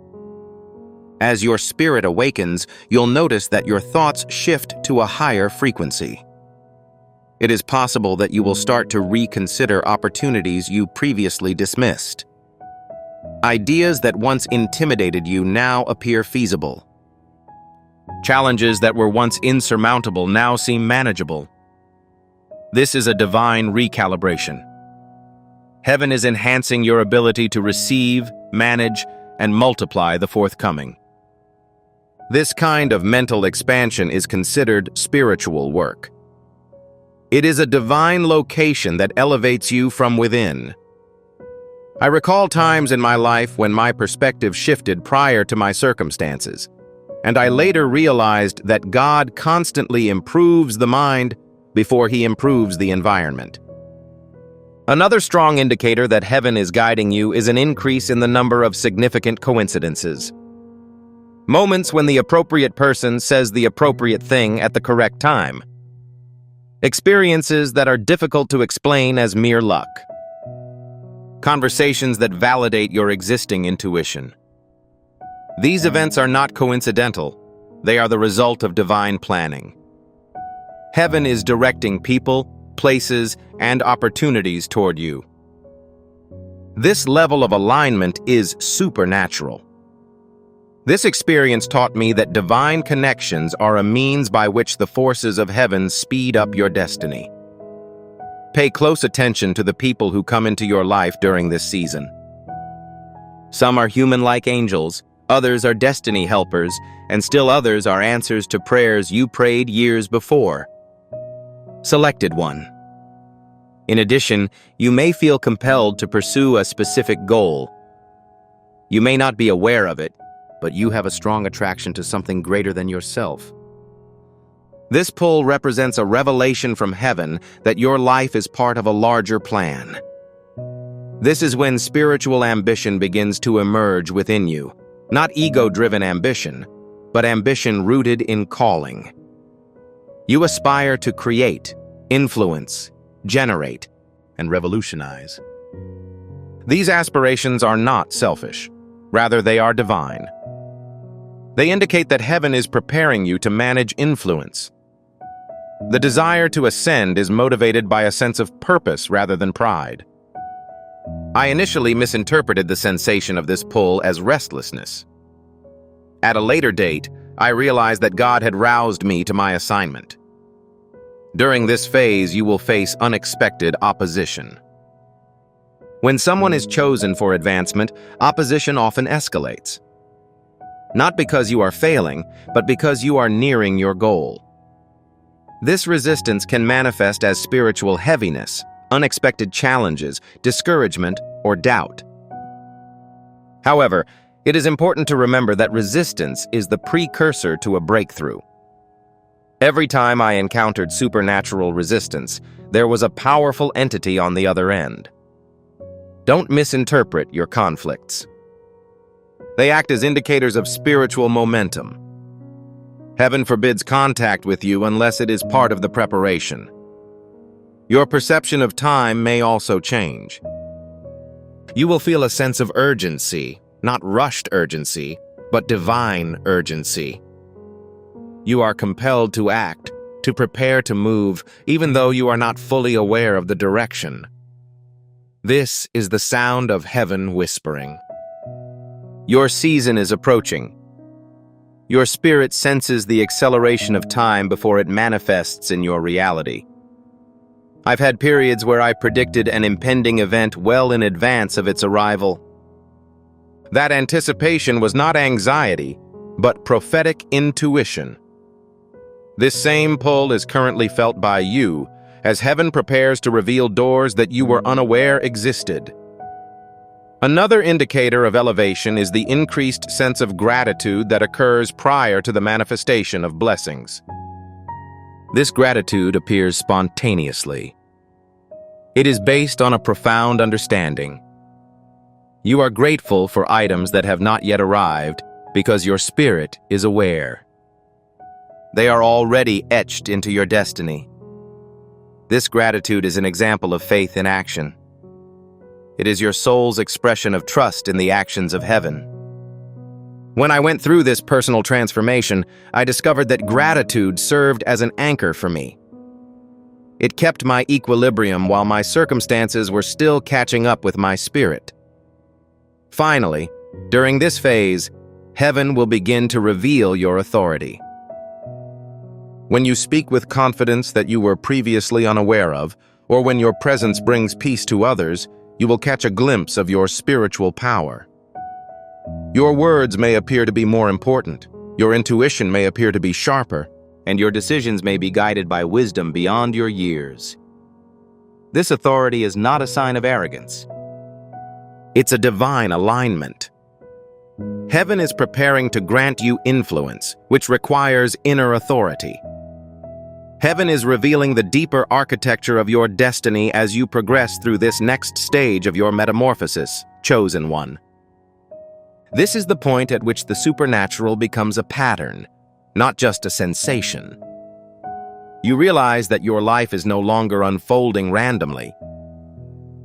As your spirit awakens, you'll notice that your thoughts shift to a higher frequency. It is possible that you will start to reconsider opportunities you previously dismissed. Ideas that once intimidated you now appear feasible. Challenges that were once insurmountable now seem manageable. This is a divine recalibration. Heaven is enhancing your ability to receive, manage, and multiply the forthcoming. This kind of mental expansion is considered spiritual work. It is a divine location that elevates you from within. I recall times in my life when my perspective shifted prior to my circumstances, and I later realized that God constantly improves the mind before He improves the environment. Another strong indicator that heaven is guiding you is an increase in the number of significant coincidences. Moments when the appropriate person says the appropriate thing at the correct time. Experiences that are difficult to explain as mere luck. Conversations that validate your existing intuition. These events are not coincidental. They are the result of divine planning. Heaven is directing people, places, and opportunities toward you. This level of alignment is supernatural. This experience taught me that divine connections are a means by which the forces of heaven speed up your destiny. Pay close attention to the people who come into your life during this season. Some are human-like angels, others are destiny helpers, and still others are answers to prayers you prayed years before. Selected one. In addition, you may feel compelled to pursue a specific goal. You may not be aware of it, but you have a strong attraction to something greater than yourself. This pull represents a revelation from heaven that your life is part of a larger plan. This is when spiritual ambition begins to emerge within you. Not ego-driven ambition, but ambition rooted in calling. You aspire to create, influence, generate, and revolutionize. These aspirations are not selfish. Rather, they are divine. They indicate that heaven is preparing you to manage influence. The desire to ascend is motivated by a sense of purpose rather than pride. I initially misinterpreted the sensation of this pull as restlessness. At a later date, I realized that God had roused me to my assignment. During this phase, you will face unexpected opposition. When someone is chosen for advancement, opposition often escalates. Not because you are failing, but because you are nearing your goal. This resistance can manifest as spiritual heaviness, unexpected challenges, discouragement, or doubt. However, it is important to remember that resistance is the precursor to a breakthrough. Every time I encountered supernatural resistance, there was a powerful entity on the other end. Don't misinterpret your conflicts. They act as indicators of spiritual momentum. Heaven forbids contact with you unless it is part of the preparation. Your perception of time may also change. You will feel a sense of urgency, not rushed urgency, but divine urgency. You are compelled to act, to prepare to move, even though you are not fully aware of the direction. This is the sound of heaven whispering. Your season is approaching. Your spirit senses the acceleration of time before it manifests in your reality. I've had periods where I predicted an impending event well in advance of its arrival. That anticipation was not anxiety, but prophetic intuition. This same pull is currently felt by you as heaven prepares to reveal doors that you were unaware existed. Another indicator of elevation is the increased sense of gratitude that occurs prior to the manifestation of blessings. This gratitude appears spontaneously. It is based on a profound understanding. You are grateful for items that have not yet arrived because your spirit is aware. They are already etched into your destiny. This gratitude is an example of faith in action. It is your soul's expression of trust in the actions of heaven. When I went through this personal transformation, I discovered that gratitude served as an anchor for me. It kept my equilibrium while my circumstances were still catching up with my spirit. Finally, during this phase, heaven will begin to reveal your authority. When you speak with confidence that you were previously unaware of, or when your presence brings peace to others, you will catch a glimpse of your spiritual power. Your words may appear to be more important, your intuition may appear to be sharper, and your decisions may be guided by wisdom beyond your years. This authority is not a sign of arrogance. It's a divine alignment. Heaven is preparing to grant you influence, which requires inner authority. Heaven is revealing the deeper architecture of your destiny as you progress through this next stage of your metamorphosis, chosen one. This is the point at which the supernatural becomes a pattern, not just a sensation. You realize that your life is no longer unfolding randomly.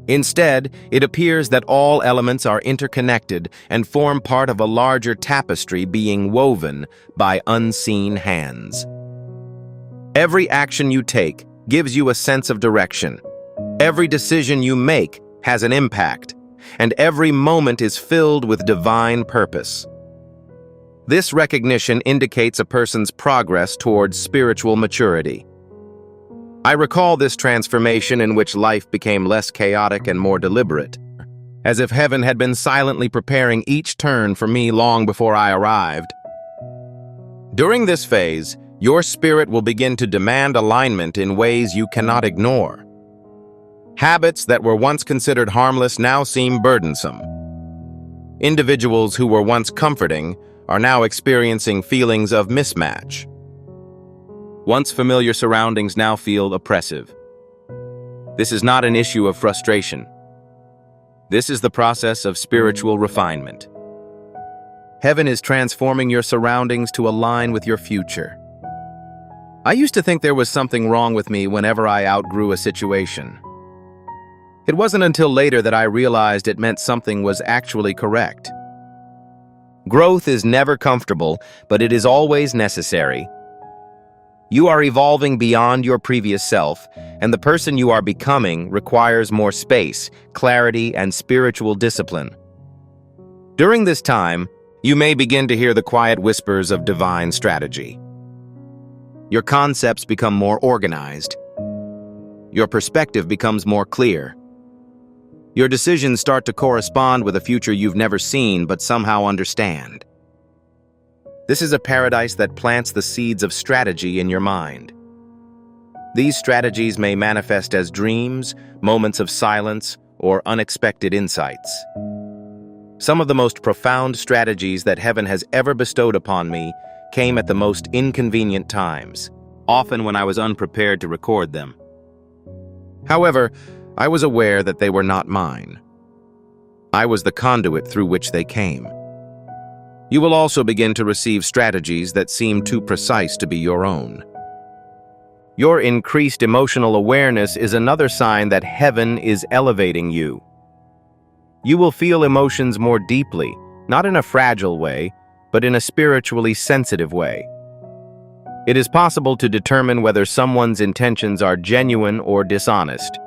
Instead, it appears that all elements are interconnected and form part of a larger tapestry being woven by unseen hands. Every action you take gives you a sense of direction. Every decision you make has an impact, and every moment is filled with divine purpose. This recognition indicates a person's progress towards spiritual maturity. I recall this transformation in which life became less chaotic and more deliberate, as if heaven had been silently preparing each turn for me long before I arrived. During this phase, your spirit will begin to demand alignment in ways you cannot ignore. Habits that were once considered harmless now seem burdensome. Individuals who were once comforting are now experiencing feelings of mismatch. Once familiar surroundings now feel oppressive. This is not an issue of frustration. This is the process of spiritual refinement. Heaven is transforming your surroundings to align with your future. I used to think there was something wrong with me whenever I outgrew a situation. It wasn't until later that I realized it meant something was actually correct. Growth is never comfortable, but it is always necessary. You are evolving beyond your previous self, and the person you are becoming requires more space, clarity, and spiritual discipline. During this time, you may begin to hear the quiet whispers of divine strategy. Your concepts become more organized. Your perspective becomes more clear. Your decisions start to correspond with a future you've never seen but somehow understand. This is a paradise that plants the seeds of strategy in your mind. These strategies may manifest as dreams, moments of silence, or unexpected insights. Some of the most profound strategies that heaven has ever bestowed upon me came at the most inconvenient times, often when I was unprepared to record them. However, I was aware that they were not mine. I was the conduit through which they came. You will also begin to receive strategies that seem too precise to be your own. Your increased emotional awareness is another sign that heaven is elevating you. You will feel emotions more deeply, not in a fragile way, but in a spiritually sensitive way. It is possible to determine whether someone's intentions are genuine or dishonest.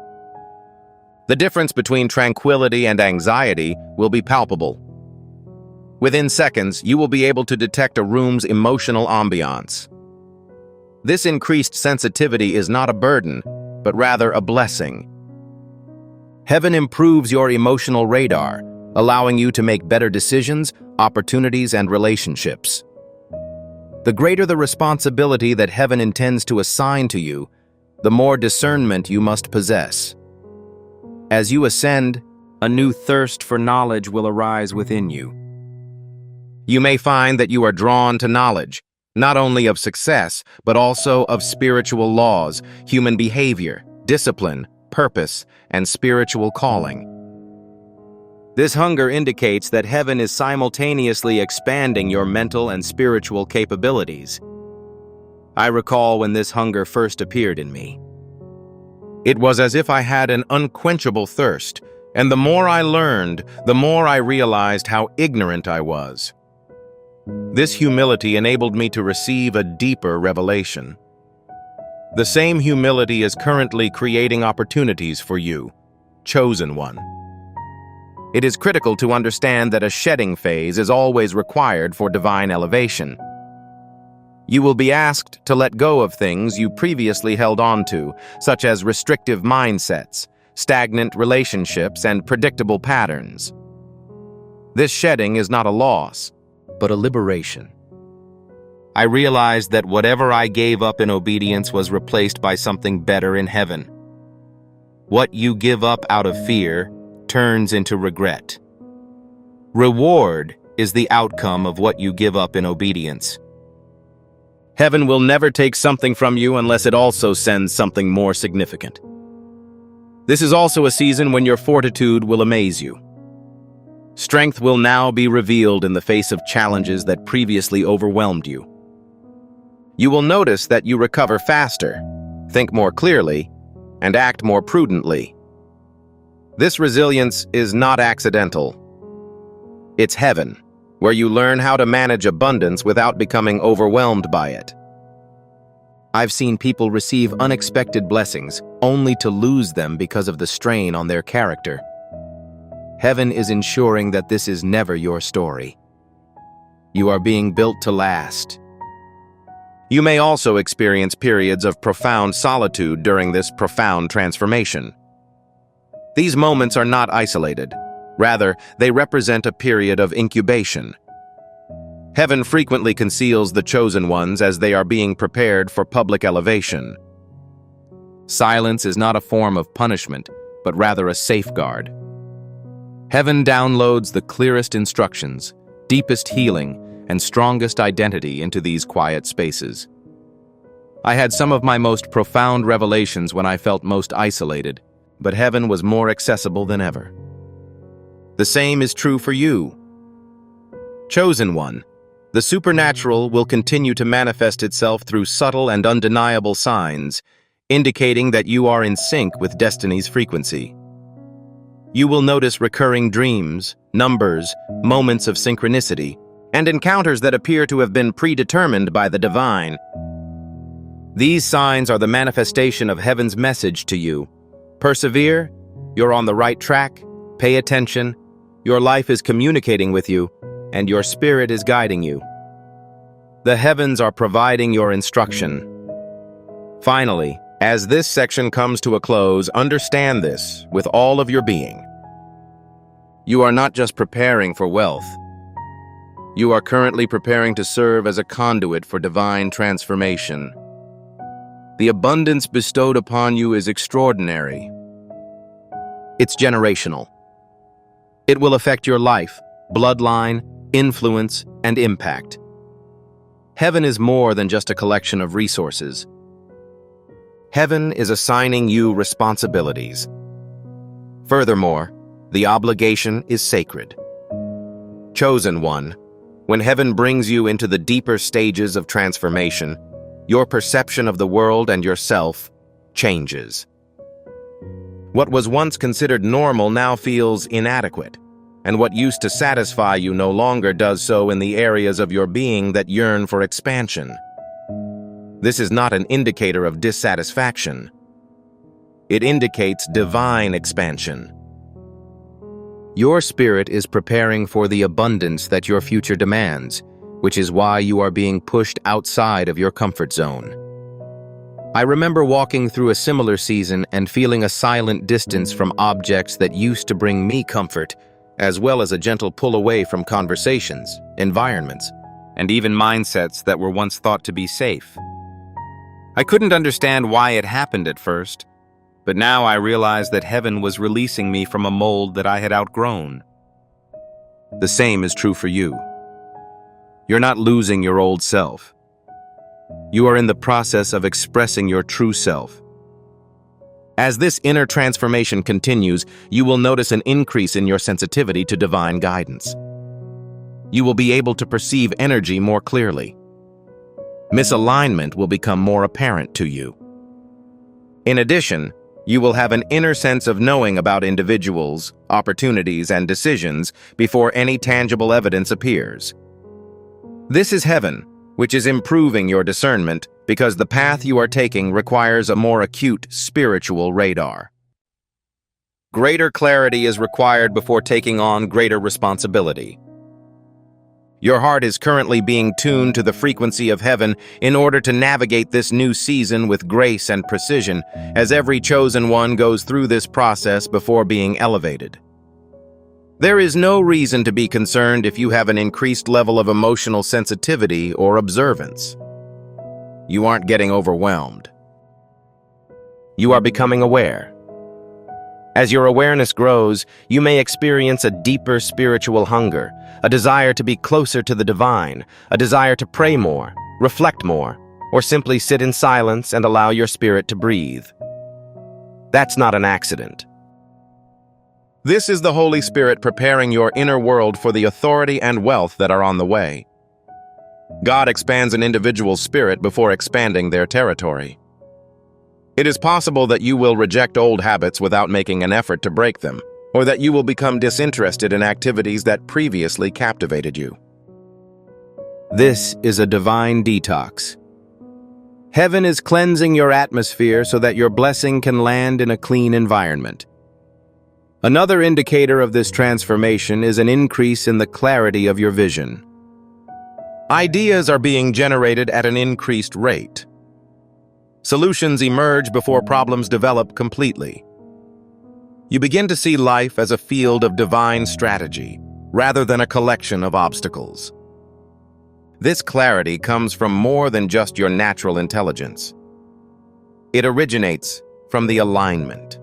The difference between tranquility and anxiety will be palpable. Within seconds, you will be able to detect a room's emotional ambiance. This increased sensitivity is not a burden, but rather a blessing. Heaven improves your emotional radar, allowing you to make better decisions, opportunities, and relationships. The greater the responsibility that heaven intends to assign to you, the more discernment you must possess. As you ascend, a new thirst for knowledge will arise within you. You may find that you are drawn to knowledge, not only of success, but also of spiritual laws, human behavior, discipline, purpose, and spiritual calling. This hunger indicates that heaven is simultaneously expanding your mental and spiritual capabilities. I recall when this hunger first appeared in me. It was as if I had an unquenchable thirst, and the more I learned, the more I realized how ignorant I was. This humility enabled me to receive a deeper revelation. The same humility is currently creating opportunities for you, chosen one. It is critical to understand that a shedding phase is always required for divine elevation. You will be asked to let go of things you previously held on to, such as restrictive mindsets, stagnant relationships, and predictable patterns. This shedding is not a loss, but a liberation. I realized that whatever I gave up in obedience was replaced by something better in heaven. What you give up out of fear turns into regret. Reward is the outcome of what you give up in obedience. Heaven will never take something from you unless it also sends something more significant. This is also a season when your fortitude will amaze you. Strength will now be revealed in the face of challenges that previously overwhelmed you. You will notice that you recover faster, think more clearly, and act more prudently. This resilience is not accidental. It's heaven, where you learn how to manage abundance without becoming overwhelmed by it. I've seen people receive unexpected blessings only to lose them because of the strain on their character. Heaven is ensuring that this is never your story. You are being built to last. You may also experience periods of profound solitude during this profound transformation. These moments are not isolated. Rather, they represent a period of incubation. Heaven frequently conceals the chosen ones as they are being prepared for public elevation. Silence is not a form of punishment, but rather a safeguard. Heaven downloads the clearest instructions, deepest healing, and strongest identity into these quiet spaces. I had some of my most profound revelations when I felt most isolated, but heaven was more accessible than ever. The same is true for you. Chosen one, the supernatural will continue to manifest itself through subtle and undeniable signs, indicating that you are in sync with destiny's frequency. You will notice recurring dreams, numbers, moments of synchronicity, and encounters that appear to have been predetermined by the divine. These signs are the manifestation of heaven's message to you. Persevere, you're on the right track, pay attention, your life is communicating with you, and your spirit is guiding you. The heavens are providing your instruction. Finally, as this section comes to a close, understand this with all of your being. You are not just preparing for wealth. You are currently preparing to serve as a conduit for divine transformation. The abundance bestowed upon you is extraordinary. It's generational. It will affect your life, bloodline, influence, and impact. Heaven is more than just a collection of resources. Heaven is assigning you responsibilities. Furthermore, the obligation is sacred. Chosen one, when heaven brings you into the deeper stages of transformation, your perception of the world and yourself changes. What was once considered normal now feels inadequate, and what used to satisfy you no longer does so in the areas of your being that yearn for expansion. This is not an indicator of dissatisfaction. It indicates divine expansion. Your spirit is preparing for the abundance that your future demands, which is why you are being pushed outside of your comfort zone. I remember walking through a similar season and feeling a silent distance from objects that used to bring me comfort, as well as a gentle pull away from conversations, environments, and even mindsets that were once thought to be safe. I couldn't understand why it happened at first, but now I realize that heaven was releasing me from a mold that I had outgrown. The same is true for you. You're not losing your old self. You are in the process of expressing your true self. As this inner transformation continues, you will notice an increase in your sensitivity to divine guidance. You will be able to perceive energy more clearly. Misalignment will become more apparent to you. In addition, you will have an inner sense of knowing about individuals, opportunities, and decisions before any tangible evidence appears. This is heaven, which is improving your discernment because the path you are taking requires a more acute spiritual radar. Greater clarity is required before taking on greater responsibility. Your heart is currently being tuned to the frequency of heaven in order to navigate this new season with grace and precision, as every chosen one goes through this process before being elevated. There is no reason to be concerned if you have an increased level of emotional sensitivity or observance. You aren't getting overwhelmed. You are becoming aware. As your awareness grows, you may experience a deeper spiritual hunger, a desire to be closer to the divine, a desire to pray more, reflect more, or simply sit in silence and allow your spirit to breathe. That's not an accident. This is the Holy Spirit preparing your inner world for the authority and wealth that are on the way. God expands an individual's spirit before expanding their territory. It is possible that you will reject old habits without making an effort to break them, or that you will become disinterested in activities that previously captivated you. This is a divine detox. Heaven is cleansing your atmosphere so that your blessing can land in a clean environment. Another indicator of this transformation is an increase in the clarity of your vision. Ideas are being generated at an increased rate. Solutions emerge before problems develop completely. You begin to see life as a field of divine strategy, rather than a collection of obstacles. This clarity comes from more than just your natural intelligence. It originates from the alignment.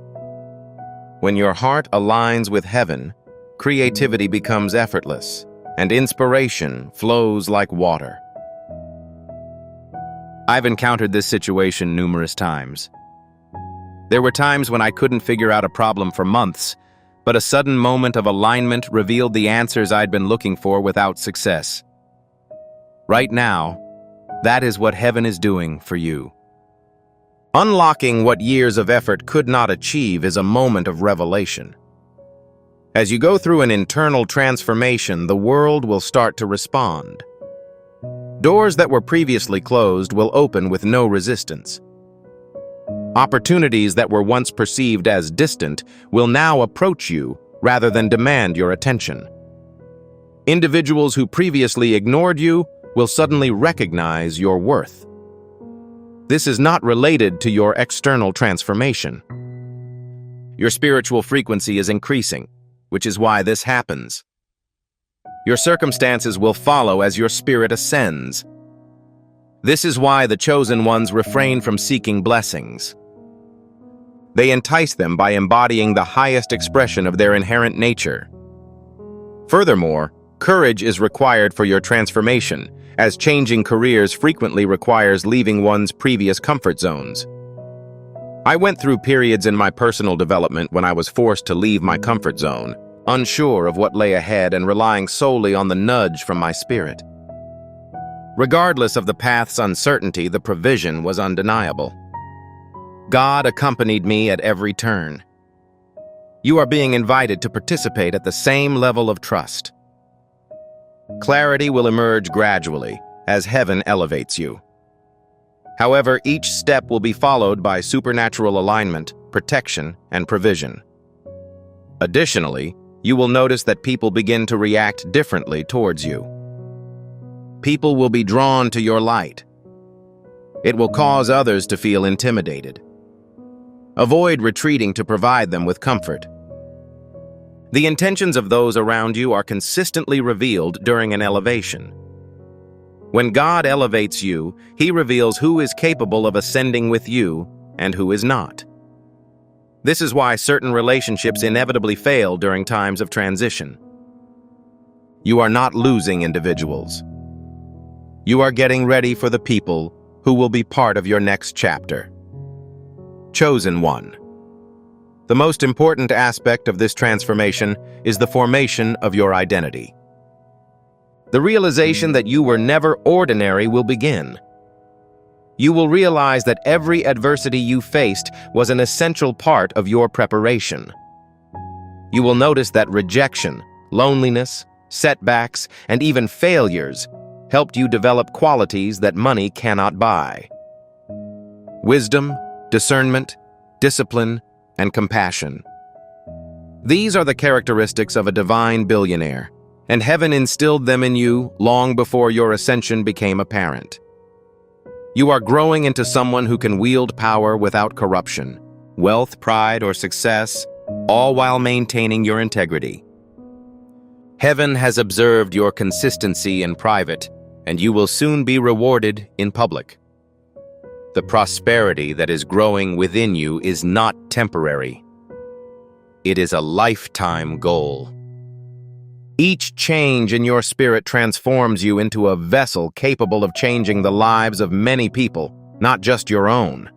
When your heart aligns with heaven, creativity becomes effortless, and inspiration flows like water. I've encountered this situation numerous times. There were times when I couldn't figure out a problem for months, but a sudden moment of alignment revealed the answers I'd been looking for without success. Right now, that is what heaven is doing for you. Unlocking what years of effort could not achieve is a moment of revelation. As you go through an internal transformation, the world will start to respond. Doors that were previously closed will open with no resistance. Opportunities that were once perceived as distant will now approach you rather than demand your attention. Individuals who previously ignored you will suddenly recognize your worth. This is not related to your external transformation. Your spiritual frequency is increasing, which is why this happens. Your circumstances will follow as your spirit ascends. This is why the chosen ones refrain from seeking blessings. They entice them by embodying the highest expression of their inherent nature. Furthermore, courage is required for your transformation, as changing careers frequently requires leaving one's previous comfort zones. I went through periods in my personal development when I was forced to leave my comfort zone, unsure of what lay ahead and relying solely on the nudge from my spirit. Regardless of the path's uncertainty, the provision was undeniable. God accompanied me at every turn. You are being invited to participate at the same level of trust. Clarity will emerge gradually as heaven elevates you. However, each step will be followed by supernatural alignment, protection, and provision. Additionally, you will notice that people begin to react differently towards you. People will be drawn to your light. It will cause others to feel intimidated. Avoid retreating to provide them with comfort. The intentions of those around you are consistently revealed during an elevation. When God elevates you, He reveals who is capable of ascending with you and who is not. This is why certain relationships inevitably fail during times of transition. You are not losing individuals. You are getting ready for the people who will be part of your next chapter. Chosen one. The most important aspect of this transformation is the formation of your identity. The realization that you were never ordinary will begin. You will realize that every adversity you faced was an essential part of your preparation. You will notice that rejection, loneliness, setbacks, and even failures helped you develop qualities that money cannot buy. Wisdom, discernment, discipline, and compassion. These are the characteristics of a divine billionaire, and heaven instilled them in you long before your ascension became apparent. You are growing into someone who can wield power without corruption, wealth, pride, or success, all while maintaining your integrity. Heaven has observed your consistency in private, and you will soon be rewarded in public. The prosperity that is growing within you is not temporary. It is a lifetime goal. Each change in your spirit transforms you into a vessel capable of changing the lives of many people, not just your own.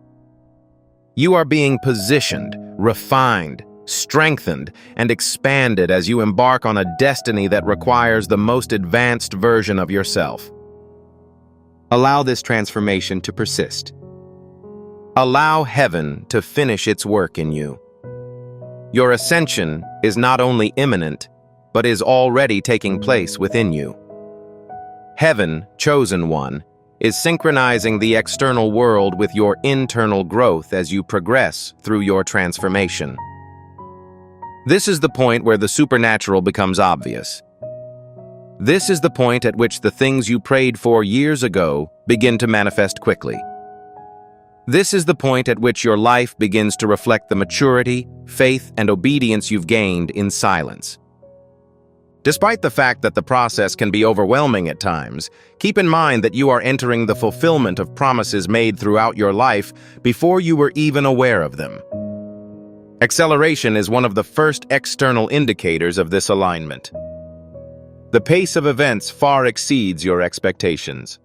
You are being positioned, refined, strengthened, and expanded as you embark on a destiny that requires the most advanced version of yourself. Allow this transformation to persist. Allow heaven to finish its work in you. Your ascension is not only imminent, but is already taking place within you. Heaven, chosen one, is synchronizing the external world with your internal growth as you progress through your transformation. This is the point where the supernatural becomes obvious. This is the point at which the things you prayed for years ago begin to manifest quickly. This is the point at which your life begins to reflect the maturity, faith, and obedience you've gained in silence. Despite the fact that the process can be overwhelming at times, keep in mind that you are entering the fulfillment of promises made throughout your life before you were even aware of them. Acceleration is one of the first external indicators of this alignment. The pace of events far exceeds your expectations.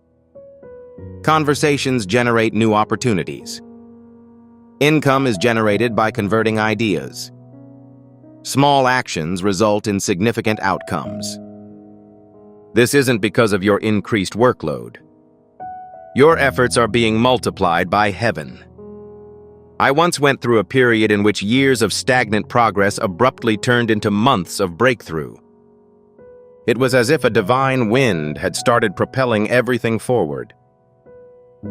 Conversations generate new opportunities. Income is generated by converting ideas. Small actions result in significant outcomes. This isn't because of your increased workload. Your efforts are being multiplied by heaven. I once went through a period in which years of stagnant progress abruptly turned into months of breakthrough. It was as if a divine wind had started propelling everything forward.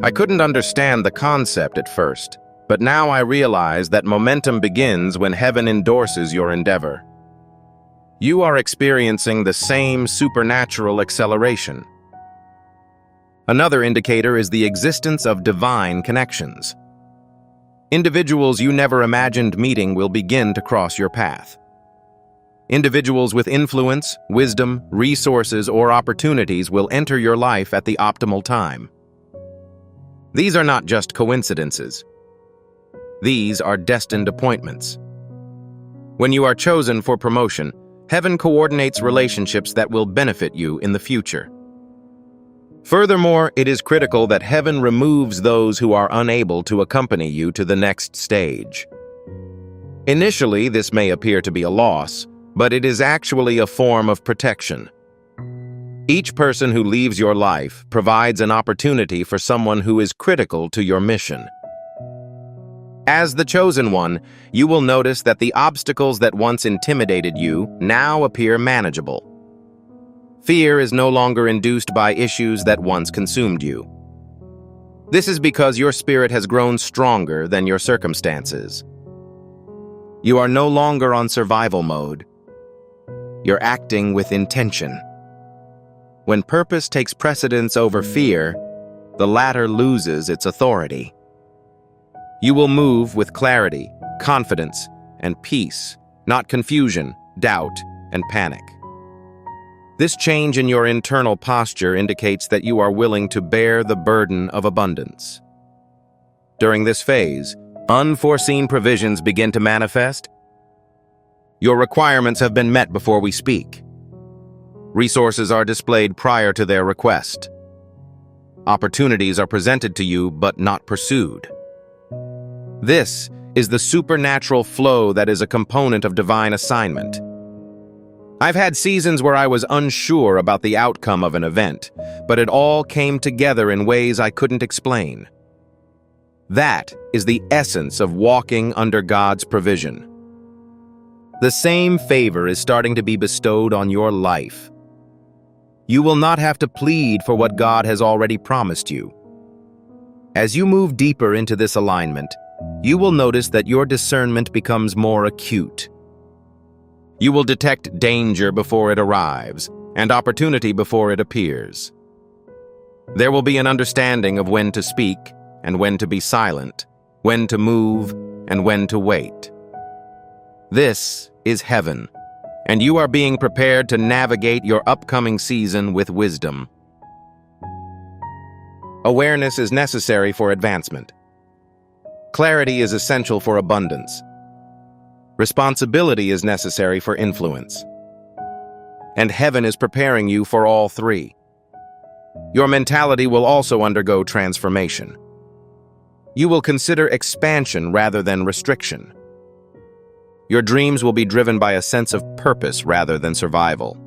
I couldn't understand the concept at first, but now I realize that momentum begins when heaven endorses your endeavor. You are experiencing the same supernatural acceleration. Another indicator is the existence of divine connections. Individuals you never imagined meeting will begin to cross your path. Individuals with influence, wisdom, resources, or opportunities will enter your life at the optimal time. These are not just coincidences. These are destined appointments. When you are chosen for promotion, heaven coordinates relationships that will benefit you in the future. Furthermore, it is critical that heaven removes those who are unable to accompany you to the next stage. Initially, this may appear to be a loss, but it is actually a form of protection. Each person who leaves your life provides an opportunity for someone who is critical to your mission. As the chosen one, you will notice that the obstacles that once intimidated you now appear manageable. Fear is no longer induced by issues that once consumed you. This is because your spirit has grown stronger than your circumstances. You are no longer on survival mode. You're acting with intention. When purpose takes precedence over fear, the latter loses its authority. You will move with clarity, confidence, and peace, not confusion, doubt, and panic. This change in your internal posture indicates that you are willing to bear the burden of abundance. During this phase, unforeseen provisions begin to manifest. Your requirements have been met before we speak. Resources are displayed prior to their request. Opportunities are presented to you but not pursued. This is the supernatural flow that is a component of divine assignment. I've had seasons where I was unsure about the outcome of an event, but it all came together in ways I couldn't explain. That is the essence of walking under God's provision. The same favor is starting to be bestowed on your life. You will not have to plead for what God has already promised you. As you move deeper into this alignment, you will notice that your discernment becomes more acute. You will detect danger before it arrives, and opportunity before it appears. There will be an understanding of when to speak and when to be silent, when to move and when to wait. This is heaven, and you are being prepared to navigate your upcoming season with wisdom. Awareness is necessary for advancement. Clarity is essential for abundance. Responsibility is necessary for influence. And heaven is preparing you for all three. Your mentality will also undergo transformation. You will consider expansion rather than restriction. Your dreams will be driven by a sense of purpose rather than survival.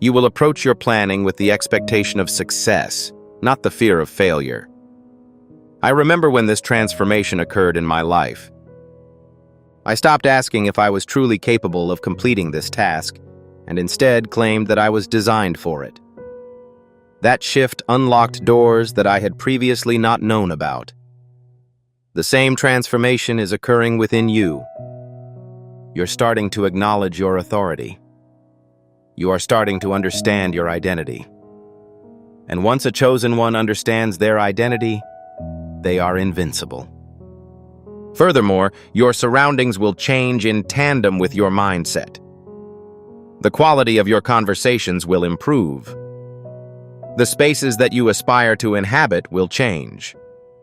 You will approach your planning with the expectation of success, not the fear of failure. I remember when this transformation occurred in my life. I stopped asking if I was truly capable of completing this task, and instead claimed that I was designed for it. That shift unlocked doors that I had previously not known about. The same transformation is occurring within you. You're starting to acknowledge your authority. You are starting to understand your identity. And once a chosen one understands their identity, they are invincible. Furthermore, your surroundings will change in tandem with your mindset. The quality of your conversations will improve. The spaces that you aspire to inhabit will change.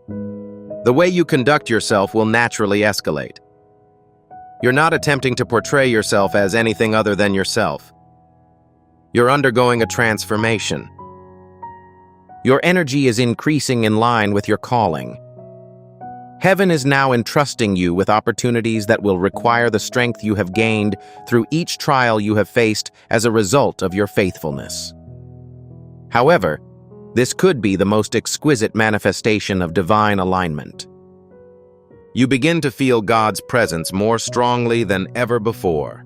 The way you conduct yourself will naturally escalate. You're not attempting to portray yourself as anything other than yourself. You're undergoing a transformation. Your energy is increasing in line with your calling. Heaven is now entrusting you with opportunities that will require the strength you have gained through each trial you have faced as a result of your faithfulness. However, this could be the most exquisite manifestation of divine alignment. You begin to feel God's presence more strongly than ever before.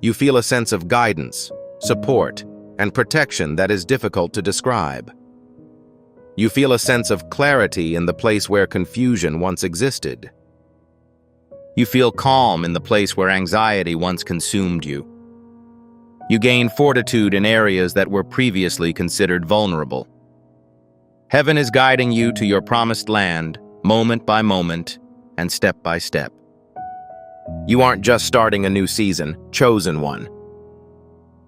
You feel a sense of guidance, support, and protection that is difficult to describe. You feel a sense of clarity in the place where confusion once existed. You feel calm in the place where anxiety once consumed you. You gain fortitude in areas that were previously considered vulnerable. Heaven is guiding you to your promised land, moment by moment and step by step. You aren't just starting a new season, chosen one.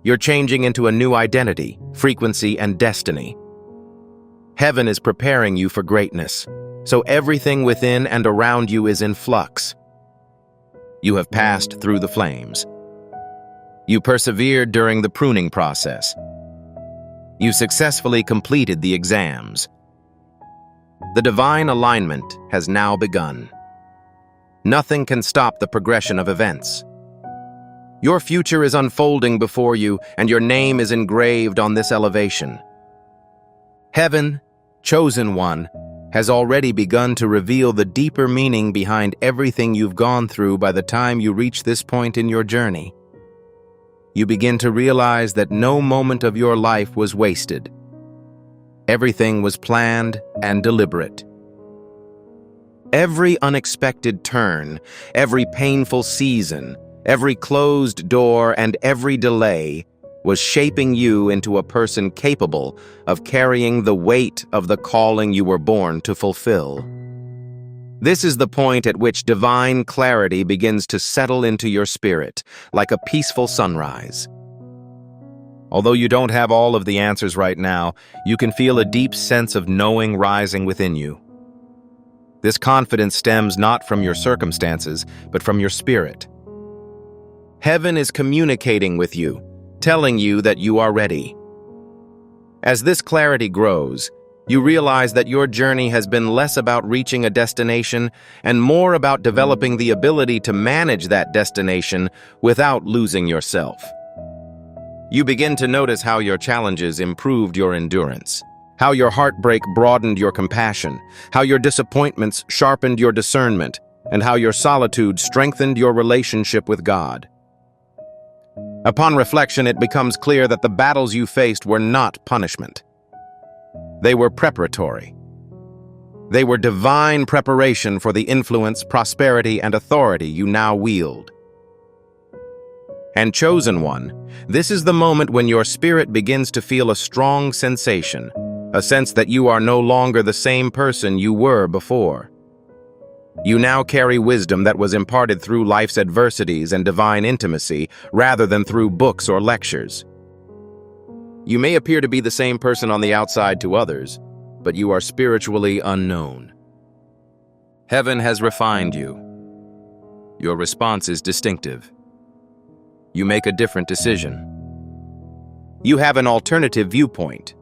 You're changing into a new identity, frequency, and destiny. Heaven is preparing you for greatness, so everything within and around you is in flux. You have passed through the flames. You persevered during the pruning process. You successfully completed the exams. The divine alignment has now begun. Nothing can stop the progression of events. Your future is unfolding before you, and your name is engraved on this elevation. Heaven, chosen one, has already begun to reveal the deeper meaning behind everything you've gone through by the time you reach this point in your journey. You begin to realize that no moment of your life was wasted. Everything was planned and deliberate. Every unexpected turn, every painful season, every closed door, and every delay was shaping you into a person capable of carrying the weight of the calling you were born to fulfill. This is the point at which divine clarity begins to settle into your spirit, like a peaceful sunrise. Although you don't have all of the answers right now, you can feel a deep sense of knowing rising within you. This confidence stems not from your circumstances, but from your spirit. Heaven is communicating with you, telling you that you are ready. As this clarity grows, you realize that your journey has been less about reaching a destination and more about developing the ability to manage that destination without losing yourself. You begin to notice how your challenges improved your endurance, how your heartbreak broadened your compassion, how your disappointments sharpened your discernment, and how your solitude strengthened your relationship with God. Upon reflection, it becomes clear that the battles you faced were not punishment. They were preparatory. They were divine preparation for the influence, prosperity, and authority you now wield. And chosen one, this is the moment when your spirit begins to feel a strong sensation, a sense that you are no longer the same person you were before. You now carry wisdom that was imparted through life's adversities and divine intimacy, rather than through books or lectures. You may appear to be the same person on the outside to others, but you are spiritually unknown. Heaven has refined you. Your response is distinctive. You make a different decision. You have an alternative viewpoint.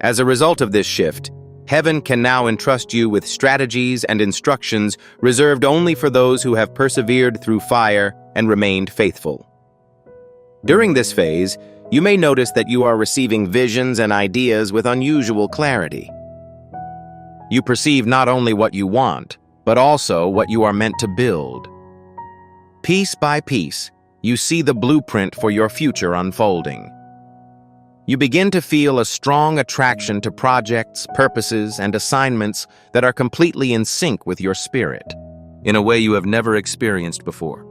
As a result of this shift, Heaven can now entrust you with strategies and instructions reserved only for those who have persevered through fire and remained faithful. During this phase, you may notice that you are receiving visions and ideas with unusual clarity. You perceive not only what you want, but also what you are meant to build. Piece by piece, you see the blueprint for your future unfolding. You begin to feel a strong attraction to projects, purposes, and assignments that are completely in sync with your spirit, in a way you have never experienced before.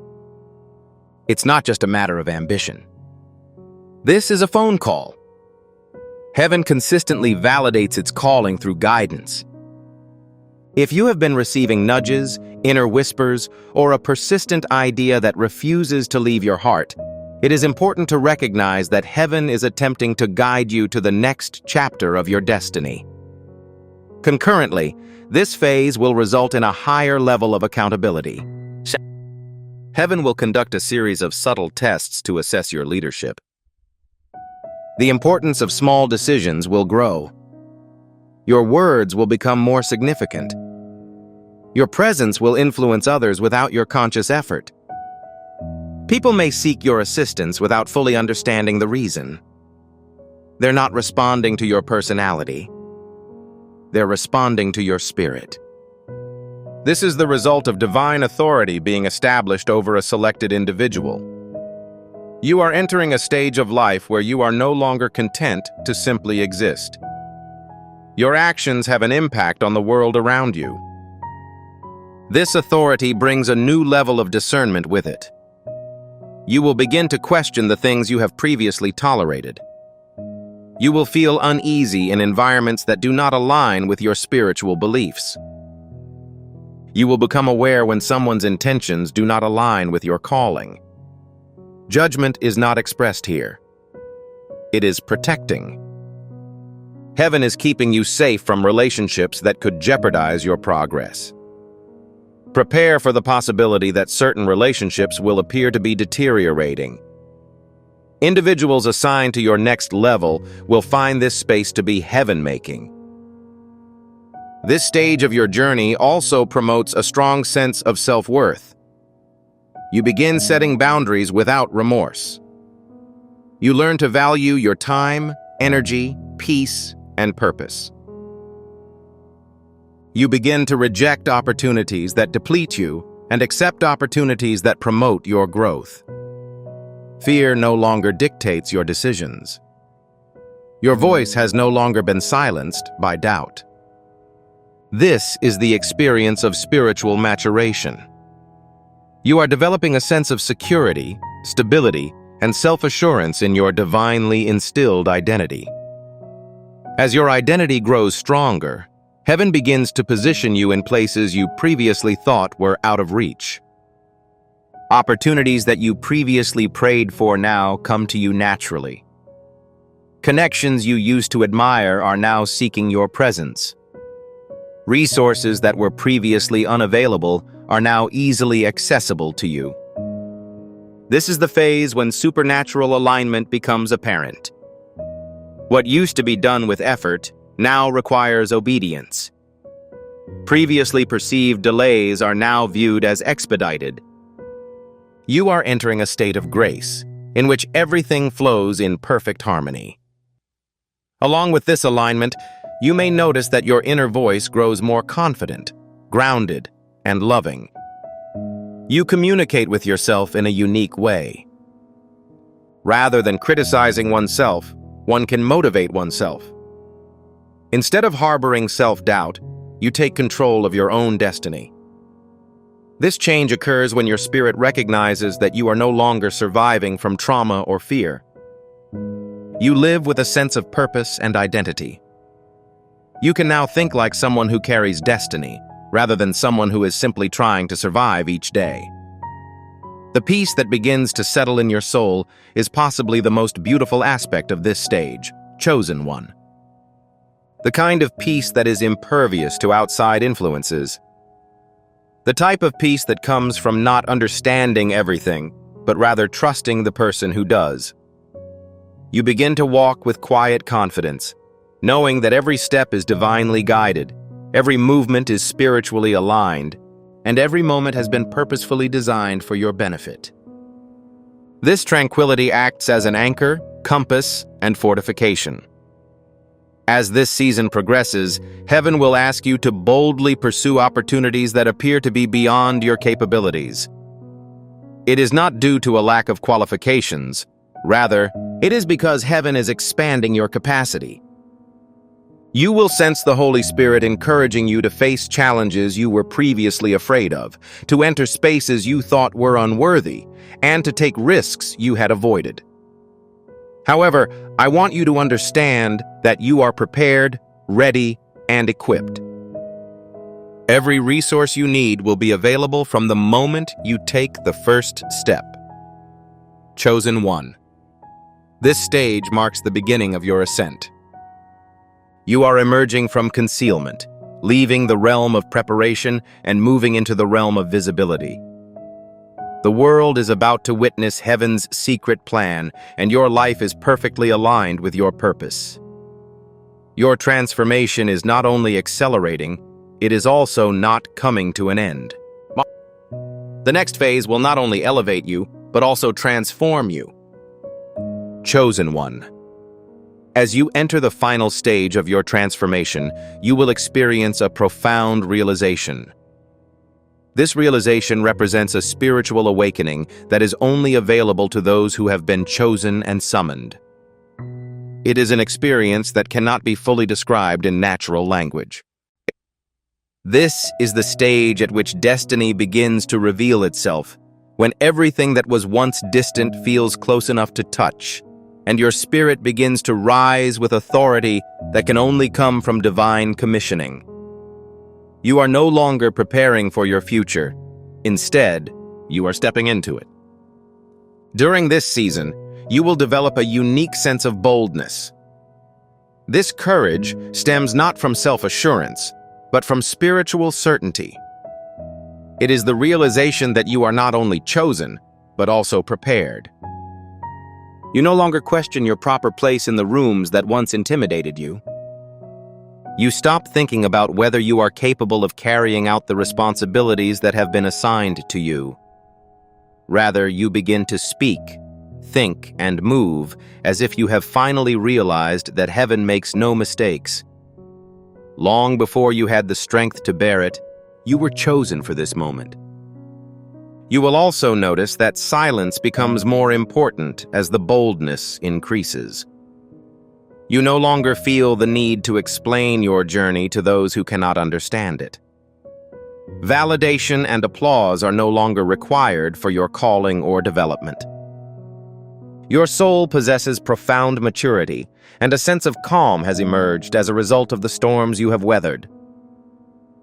It's not just a matter of ambition. This is a phone call. Heaven consistently validates its calling through guidance. If you have been receiving nudges, inner whispers, or a persistent idea that refuses to leave your heart, it is important to recognize that heaven is attempting to guide you to the next chapter of your destiny. Concurrently, this phase will result in a higher level of accountability. Heaven will conduct a series of subtle tests to assess your leadership. The importance of small decisions will grow. Your words will become more significant. Your presence will influence others without your conscious effort. People may seek your assistance without fully understanding the reason. They're not responding to your personality. They're responding to your spirit. This is the result of divine authority being established over a selected individual. You are entering a stage of life where you are no longer content to simply exist. Your actions have an impact on the world around you. This authority brings a new level of discernment with it. You will begin to question the things you have previously tolerated. You will feel uneasy in environments that do not align with your spiritual beliefs. You will become aware when someone's intentions do not align with your calling. Judgment is not expressed here. It is protecting. Heaven is keeping you safe from relationships that could jeopardize your progress. Prepare for the possibility that certain relationships will appear to be deteriorating. Individuals assigned to your next level will find this space to be heaven-making. This stage of your journey also promotes a strong sense of self-worth. You begin setting boundaries without remorse. You learn to value your time, energy, peace, and purpose. You begin to reject opportunities that deplete you and accept opportunities that promote your growth. Fear no longer dictates your decisions. Your voice has no longer been silenced by doubt. This is the experience of spiritual maturation. You are developing a sense of security, stability, and self-assurance in your divinely instilled identity. As your identity grows stronger, heaven begins to position you in places you previously thought were out of reach. Opportunities that you previously prayed for now come to you naturally. Connections you used to admire are now seeking your presence. Resources that were previously unavailable are now easily accessible to you. This is the phase when supernatural alignment becomes apparent. What used to be done with effort now requires obedience. Previously perceived delays are now viewed as expedited. You are entering a state of grace, in which everything flows in perfect harmony. Along with this alignment, you may notice that your inner voice grows more confident, grounded, and loving. You communicate with yourself in a unique way. Rather than criticizing oneself, one can motivate oneself. Instead of harboring self-doubt, you take control of your own destiny. This change occurs when your spirit recognizes that you are no longer surviving from trauma or fear. You live with a sense of purpose and identity. You can now think like someone who carries destiny, rather than someone who is simply trying to survive each day. The peace that begins to settle in your soul is possibly the most beautiful aspect of this stage, chosen one. The kind of peace that is impervious to outside influences. The type of peace that comes from not understanding everything, but rather trusting the person who does. You begin to walk with quiet confidence, knowing that every step is divinely guided, every movement is spiritually aligned, and every moment has been purposefully designed for your benefit. This tranquility acts as an anchor, compass, and fortification. As this season progresses, heaven will ask you to boldly pursue opportunities that appear to be beyond your capabilities. It is not due to a lack of qualifications. Rather, it is because heaven is expanding your capacity. You will sense the Holy Spirit encouraging you to face challenges you were previously afraid of, to enter spaces you thought were unworthy, and to take risks you had avoided. However, I want you to understand that you are prepared, ready, and equipped. Every resource you need will be available from the moment you take the first step. Chosen one. This stage marks the beginning of your ascent. You are emerging from concealment, leaving the realm of preparation and moving into the realm of visibility. The world is about to witness heaven's secret plan, and your life is perfectly aligned with your purpose. Your transformation is not only accelerating, it is also not coming to an end. The next phase will not only elevate you, but also transform you. Chosen one. As you enter the final stage of your transformation, you will experience a profound realization. This realization represents a spiritual awakening that is only available to those who have been chosen and summoned. It is an experience that cannot be fully described in natural language. This is the stage at which destiny begins to reveal itself, when everything that was once distant feels close enough to touch, and your spirit begins to rise with authority that can only come from divine commissioning. You are no longer preparing for your future. Instead, you are stepping into it. During this season, you will develop a unique sense of boldness. This courage stems not from self-assurance, but from spiritual certainty. It is the realization that you are not only chosen, but also prepared. You no longer question your proper place in the rooms that once intimidated you. You stop thinking about whether you are capable of carrying out the responsibilities that have been assigned to you. Rather, you begin to speak, think, and move as if you have finally realized that heaven makes no mistakes. Long before you had the strength to bear it, you were chosen for this moment. You will also notice that silence becomes more important as the boldness increases. You no longer feel the need to explain your journey to those who cannot understand it. Validation and applause are no longer required for your calling or development. Your soul possesses profound maturity, and a sense of calm has emerged as a result of the storms you have weathered.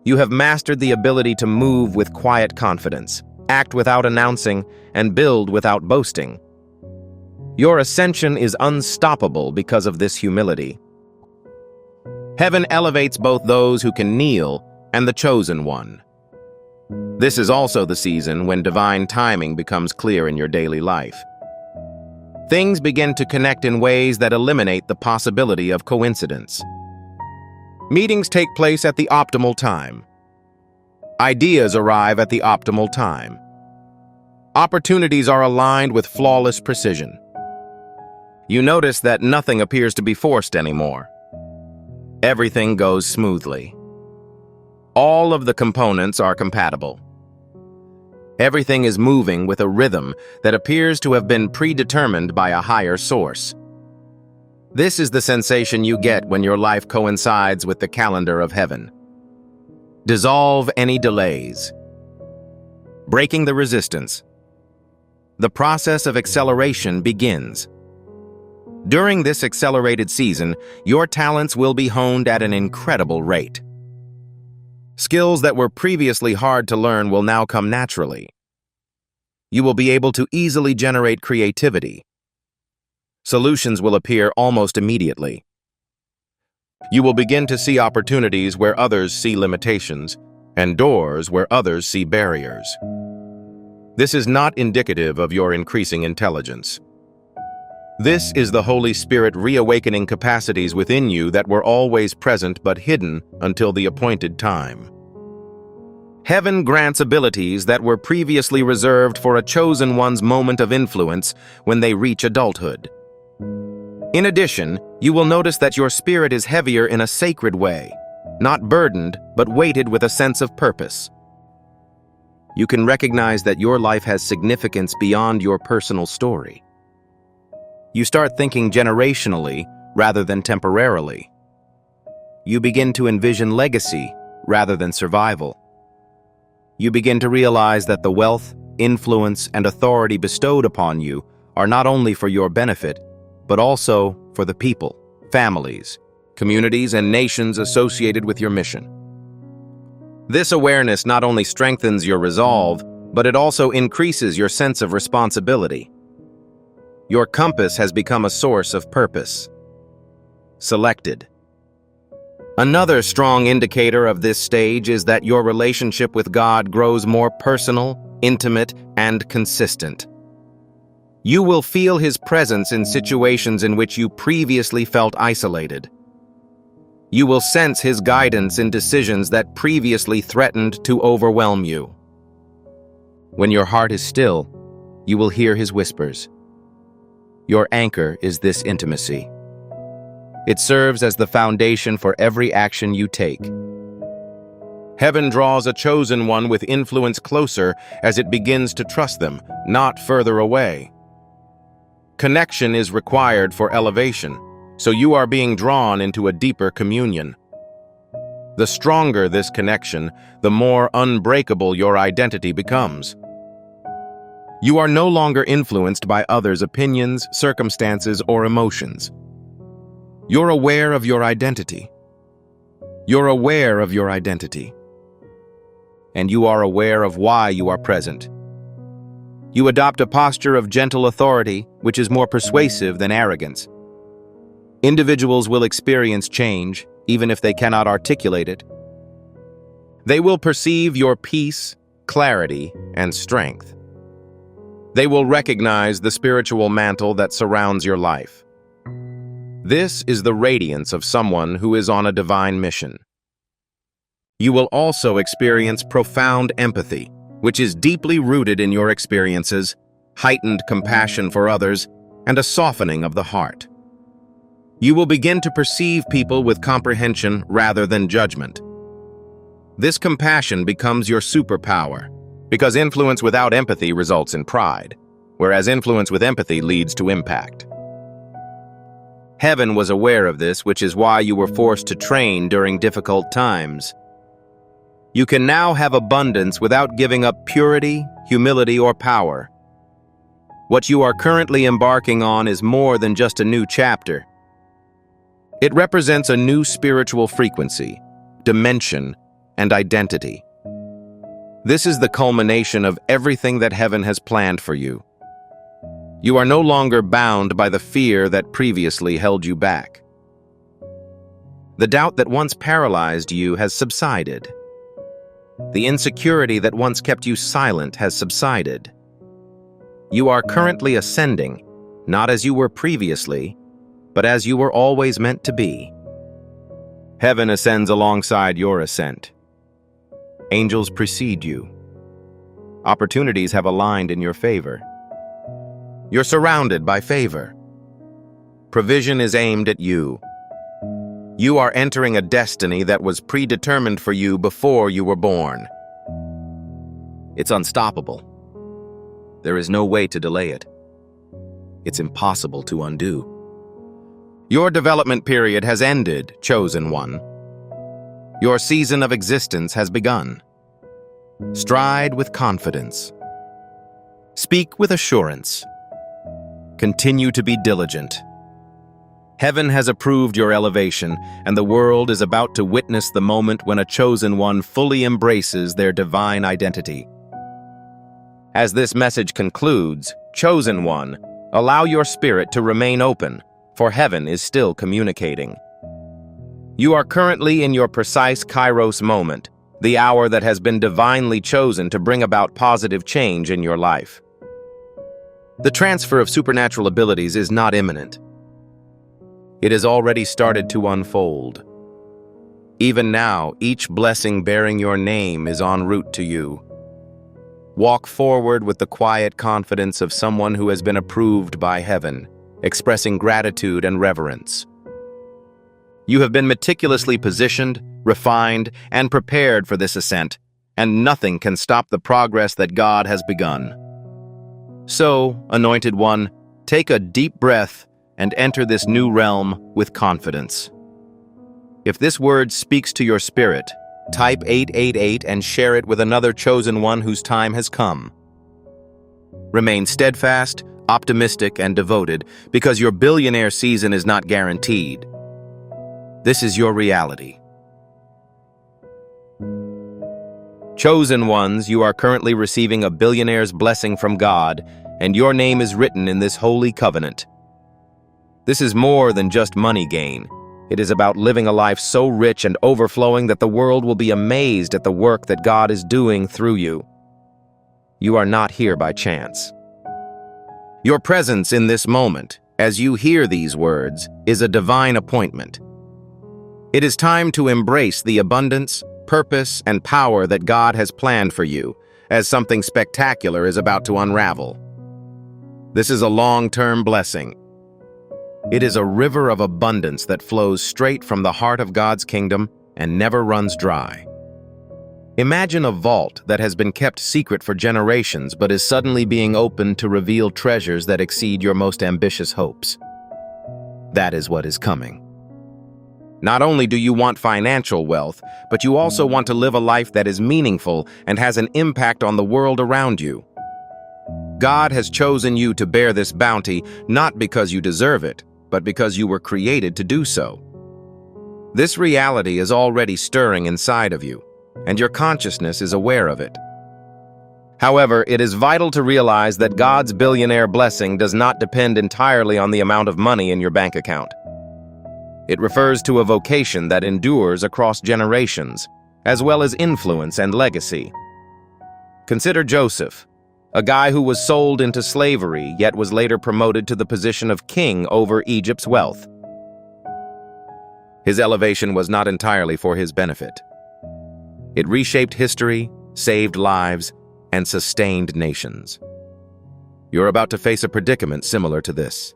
You have mastered the ability to move with quiet confidence, act without announcing, and build without boasting. Your ascension is unstoppable because of this humility. Heaven elevates both those who can kneel and the chosen one. This is also the season when divine timing becomes clear in your daily life. Things begin to connect in ways that eliminate the possibility of coincidence. Meetings take place at the optimal time. Ideas arrive at the optimal time. Opportunities are aligned with flawless precision. You notice that nothing appears to be forced anymore. Everything goes smoothly. All of the components are compatible. Everything is moving with a rhythm that appears to have been predetermined by a higher source. This is the sensation you get when your life coincides with the calendar of heaven. Dissolve any delays. Breaking the resistance. The process of acceleration begins. During this accelerated season, your talents will be honed at an incredible rate. Skills that were previously hard to learn will now come naturally. You will be able to easily generate creativity. Solutions will appear almost immediately. You will begin to see opportunities where others see limitations, and doors where others see barriers. This is not indicative of your increasing intelligence. This is the Holy Spirit reawakening capacities within you that were always present but hidden until the appointed time. Heaven grants abilities that were previously reserved for a chosen one's moment of influence when they reach adulthood. In addition, you will notice that your spirit is heavier in a sacred way, not burdened, but weighted with a sense of purpose. You can recognize that your life has significance beyond your personal story. You start thinking generationally rather than temporarily. You begin to envision legacy rather than survival. You begin to realize that the wealth, influence, and authority bestowed upon you are not only for your benefit, but also for the people, families, communities, and nations associated with your mission. This awareness not only strengthens your resolve, but it also increases your sense of responsibility. Your compass has become a source of purpose. Selected. Another strong indicator of this stage is that your relationship with God grows more personal, intimate, and consistent. You will feel His presence in situations in which you previously felt isolated. You will sense His guidance in decisions that previously threatened to overwhelm you. When your heart is still, you will hear His whispers. Your anchor is this intimacy. It serves as the foundation for every action you take. Heaven draws a chosen one with influence closer as it begins to trust them, not further away. Connection is required for elevation, so you are being drawn into a deeper communion. The stronger this connection, the more unbreakable your identity becomes. You are no longer influenced by others' opinions, circumstances, or emotions. You're aware of your identity. You're aware of your identity. And you are aware of why you are present. You adopt a posture of gentle authority, which is more persuasive than arrogance. Individuals will experience change, even if they cannot articulate it. They will perceive your peace, clarity, and strength. They will recognize the spiritual mantle that surrounds your life. This is the radiance of someone who is on a divine mission. You will also experience profound empathy, which is deeply rooted in your experiences, heightened compassion for others, and a softening of the heart. You will begin to perceive people with comprehension rather than judgment. This compassion becomes your superpower, because influence without empathy results in pride, whereas influence with empathy leads to impact. Heaven was aware of this, which is why you were forced to train during difficult times. You can now have abundance without giving up purity, humility, or power. What you are currently embarking on is more than just a new chapter. It represents a new spiritual frequency, dimension, and identity. This is the culmination of everything that heaven has planned for you. You are no longer bound by the fear that previously held you back. The doubt that once paralyzed you has subsided. The insecurity that once kept you silent has subsided. You are currently ascending, not as you were previously, but as you were always meant to be. Heaven ascends alongside your ascent. Angels precede you. Opportunities have aligned in your favor. You're surrounded by favor. Provision is aimed at you. You are entering a destiny that was predetermined for you before you were born. It's unstoppable. There is no way to delay it. It's impossible to undo. Your development period has ended, chosen one. Your season of existence has begun. Stride with confidence. Speak with assurance. Continue to be diligent. Heaven has approved your elevation, and the world is about to witness the moment when a chosen one fully embraces their divine identity. As this message concludes, chosen one, allow your spirit to remain open, for heaven is still communicating. You are currently in your precise Kairos moment, the hour that has been divinely chosen to bring about positive change in your life. The transfer of supernatural abilities is not imminent. It has already started to unfold. Even now, each blessing bearing your name is en route to you. Walk forward with the quiet confidence of someone who has been approved by heaven, expressing gratitude and reverence. You have been meticulously positioned, refined, and prepared for this ascent, and nothing can stop the progress that God has begun. So, Anointed One, take a deep breath and enter this new realm with confidence. If this word speaks to your spirit, type 888 and share it with another chosen one whose time has come. Remain steadfast, optimistic, and devoted, because your billionaire season is not guaranteed. This is your reality. Chosen ones, you are currently receiving a billionaire's blessing from God, and your name is written in this holy covenant. This is more than just money gain. It is about living a life so rich and overflowing that the world will be amazed at the work that God is doing through you. You are not here by chance. Your presence in this moment, as you hear these words, is a divine appointment. It is time to embrace the abundance, purpose, and power that God has planned for you, as something spectacular is about to unravel. This is a long-term blessing. It is a river of abundance that flows straight from the heart of God's kingdom and never runs dry. Imagine a vault that has been kept secret for generations but is suddenly being opened to reveal treasures that exceed your most ambitious hopes. That is what is coming. Not only do you want financial wealth, but you also want to live a life that is meaningful and has an impact on the world around you. God has chosen you to bear this bounty not because you deserve it, but because you were created to do so. This reality is already stirring inside of you, and your consciousness is aware of it. However, it is vital to realize that God's billionaire blessing does not depend entirely on the amount of money in your bank account. It refers to a vocation that endures across generations, as well as influence and legacy. Consider Joseph, a guy who was sold into slavery yet was later promoted to the position of king over Egypt's wealth. His elevation was not entirely for his benefit. It reshaped history, saved lives, and sustained nations. You're about to face a predicament similar to this.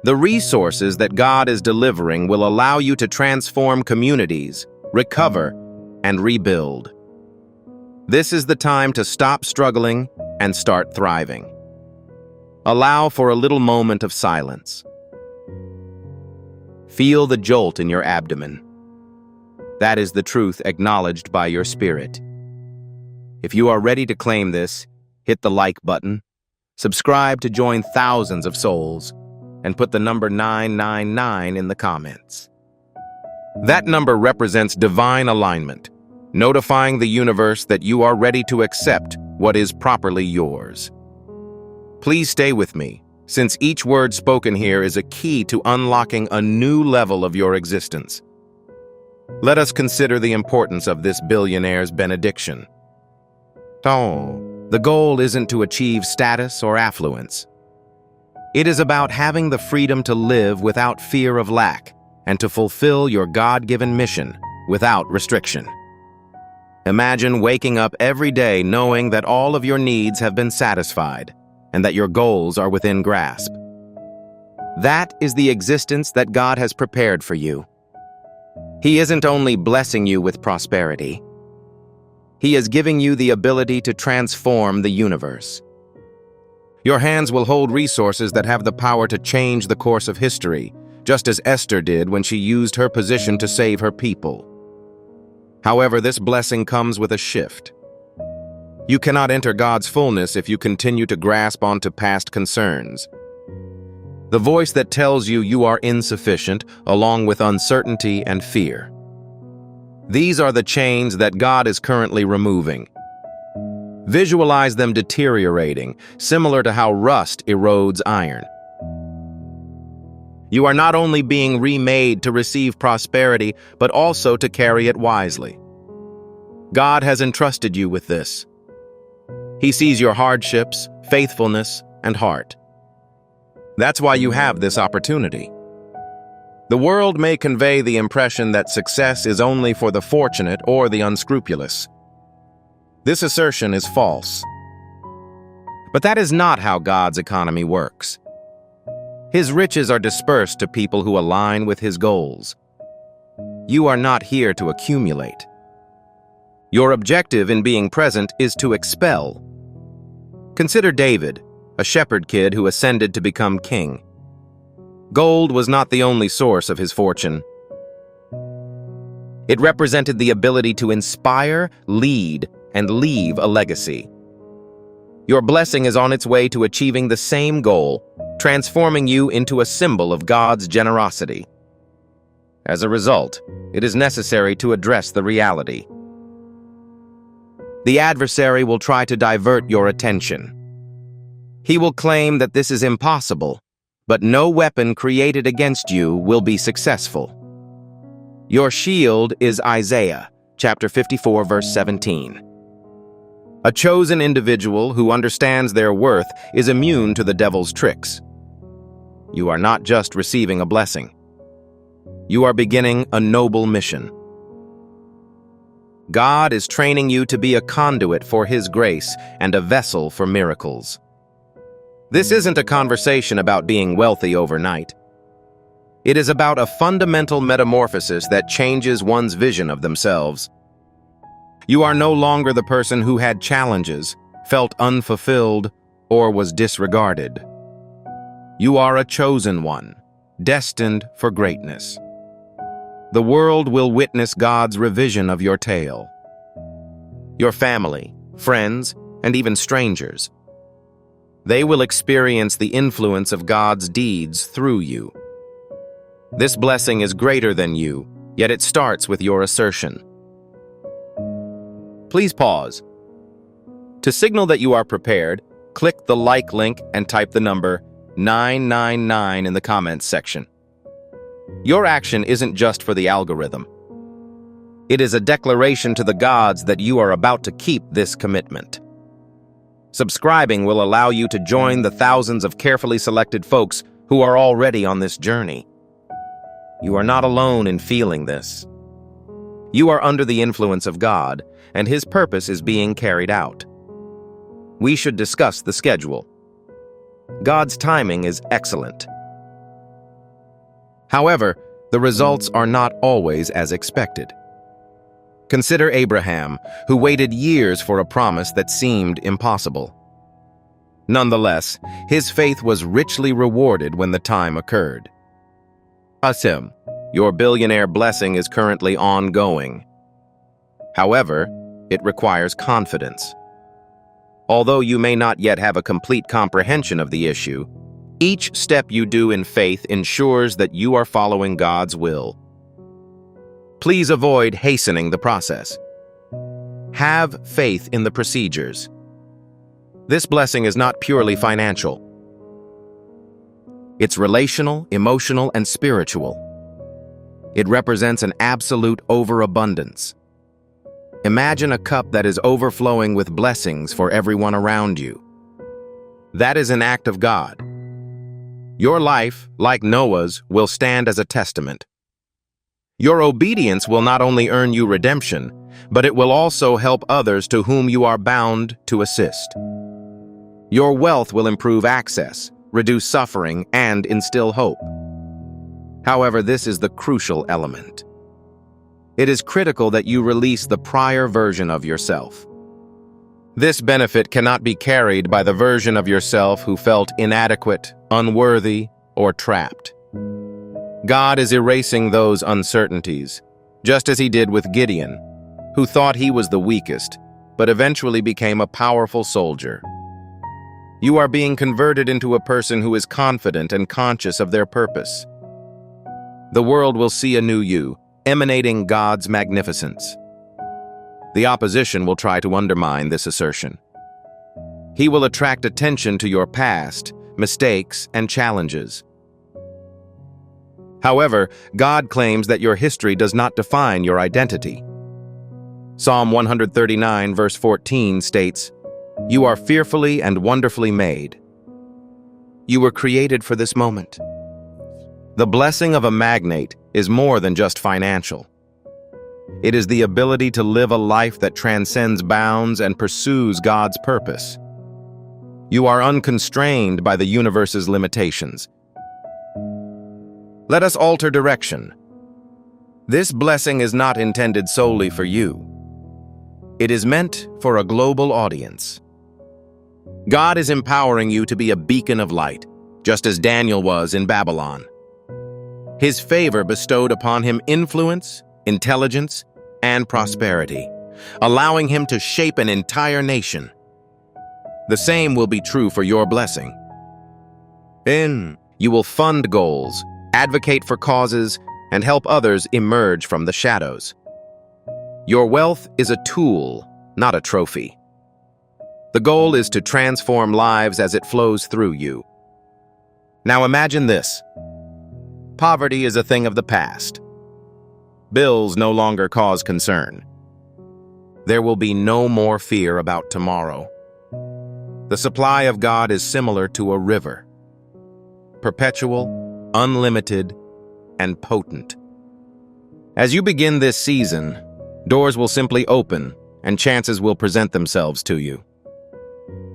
The resources that God is delivering will allow you to transform communities, recover, and rebuild. This is the time to stop struggling and start thriving. Allow for a little moment of silence. Feel the jolt in your abdomen. That is the truth acknowledged by your spirit. If you are ready to claim this, hit the like button, subscribe to join thousands of souls, and put the number 999 in the comments. That number represents divine alignment, notifying the universe that you are ready to accept what is properly yours. Please stay with me, since each word spoken here is a key to unlocking a new level of your existence. Let us consider the importance of this billionaire's benediction. The goal isn't to achieve status or affluence. It is about having the freedom to live without fear of lack and to fulfill your God-given mission without restriction. Imagine waking up every day knowing that all of your needs have been satisfied and that your goals are within grasp. That is the existence that God has prepared for you. He isn't only blessing you with prosperity. He is giving you the ability to transform the universe. Your hands will hold resources that have the power to change the course of history, just as Esther did when she used her position to save her people. However, this blessing comes with a shift. You cannot enter God's fullness if you continue to grasp onto past concerns. The voice that tells you you are insufficient, along with uncertainty and fear. These are the chains that God is currently removing. Visualize them deteriorating, similar to how rust erodes iron. You are not only being remade to receive prosperity, but also to carry it wisely. God has entrusted you with this. He sees your hardships, faithfulness, and heart. That's why you have this opportunity. The world may convey the impression that success is only for the fortunate or the unscrupulous. This assertion is false. But that is not how God's economy works. His riches are dispersed to people who align with his goals. You are not here to accumulate. Your objective in being present is to expel. Consider David, a shepherd kid who ascended to become king. Gold was not the only source of his fortune. It represented the ability to inspire, lead, and leave a legacy. Your blessing is on its way to achieving the same goal, transforming you into a symbol of God's generosity. As a result, it is necessary to address the reality. The adversary will try to divert your attention. He will claim that this is impossible, but no weapon created against you will be successful. Your shield is Isaiah, chapter 54, verse 17. A chosen individual who understands their worth is immune to the devil's tricks. You are not just receiving a blessing. You are beginning a noble mission. God is training you to be a conduit for His grace and a vessel for miracles. This isn't a conversation about being wealthy overnight. It is about a fundamental metamorphosis that changes one's vision of themselves. You are no longer the person who had challenges, felt unfulfilled, or was disregarded. You are a chosen one, destined for greatness. The world will witness God's revision of your tale. Your family, friends, and even strangers. They will experience the influence of God's deeds through you. This blessing is greater than you, yet it starts with your assertion. Please pause. To signal that you are prepared, click the like link and type the number 999 in the comments section. Your action isn't just for the algorithm. It is a declaration to the gods that you are about to keep this commitment. Subscribing will allow you to join the thousands of carefully selected folks who are already on this journey. You are not alone in feeling this. You are under the influence of God, and His purpose is being carried out. We should discuss the schedule. God's timing is excellent. However, the results are not always as expected. Consider Abraham, who waited years for a promise that seemed impossible. Nonetheless, his faith was richly rewarded when the time occurred. Asim, your billionaire blessing is currently ongoing. However, it requires confidence. Although you may not yet have a complete comprehension of the issue, each step you do in faith ensures that you are following God's will. Please avoid hastening the process. Have faith in the procedures. This blessing is not purely financial. It's relational, emotional, and spiritual. It represents an absolute overabundance. Imagine a cup that is overflowing with blessings for everyone around you. That is an act of God. Your life, like Noah's, will stand as a testament. Your obedience will not only earn you redemption, but it will also help others to whom you are bound to assist. Your wealth will improve access, reduce suffering, and instill hope. However, this is the crucial element. It is critical that you release the prior version of yourself. This benefit cannot be carried by the version of yourself who felt inadequate, unworthy, or trapped. God is erasing those uncertainties, just as He did with Gideon, who thought he was the weakest, but eventually became a powerful soldier. You are being converted into a person who is confident and conscious of their purpose. The world will see a new you, emanating God's magnificence. The opposition will try to undermine this assertion. He will attract attention to your past, mistakes, and challenges. However, God claims that your history does not define your identity. Psalm 139, verse 14 states, "You are fearfully and wonderfully made." You were created for this moment. The blessing of a magnate is more than just financial. It is the ability to live a life that transcends bounds and pursues God's purpose. You are unconstrained by the universe's limitations. Let us alter direction. This blessing is not intended solely for you. It is meant for a global audience. God is empowering you to be a beacon of light, just as Daniel was in Babylon. His favor bestowed upon him influence, intelligence, and prosperity, allowing him to shape an entire nation. The same will be true for your blessing. You will fund goals, advocate for causes, and help others emerge from the shadows. Your wealth is a tool, not a trophy. The goal is to transform lives as it flows through you. Now imagine this. Poverty is a thing of the past. Bills no longer cause concern. There will be no more fear about tomorrow. The supply of God is similar to a river. Perpetual, unlimited, and potent. As you begin this season, doors will simply open and chances will present themselves to you.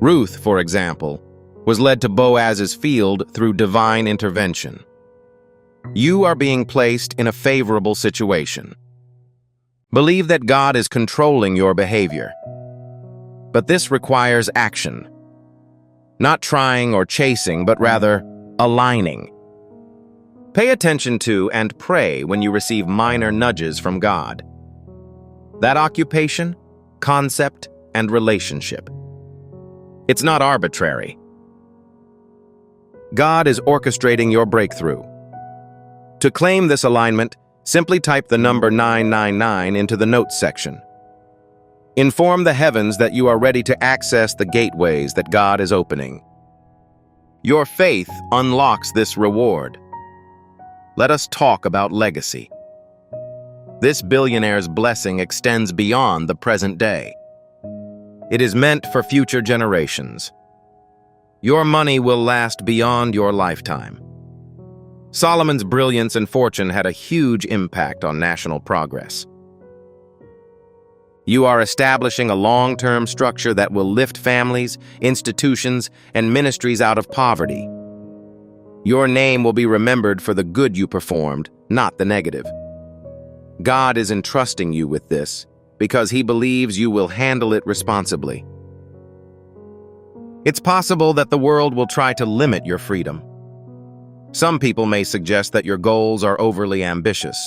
Ruth, for example, was led to Boaz's field through divine intervention. You are being placed in a favorable situation. Believe that God is controlling your behavior. But this requires action. Not trying or chasing, but rather aligning. Pay attention to and pray when you receive minor nudges from God. That occupation, concept, and relationship. It's not arbitrary. God is orchestrating your breakthrough. To claim this alignment, simply type the number 999 into the notes section. Inform the heavens that you are ready to access the gateways that God is opening. Your faith unlocks this reward. Let us talk about legacy. This billionaire's blessing extends beyond the present day. It is meant for future generations. Your money will last beyond your lifetime. Solomon's brilliance and fortune had a huge impact on national progress. You are establishing a long-term structure that will lift families, institutions, and ministries out of poverty. Your name will be remembered for the good you performed, not the negative. God is entrusting you with this because He believes you will handle it responsibly. It's possible that the world will try to limit your freedom. Some people may suggest that your goals are overly ambitious.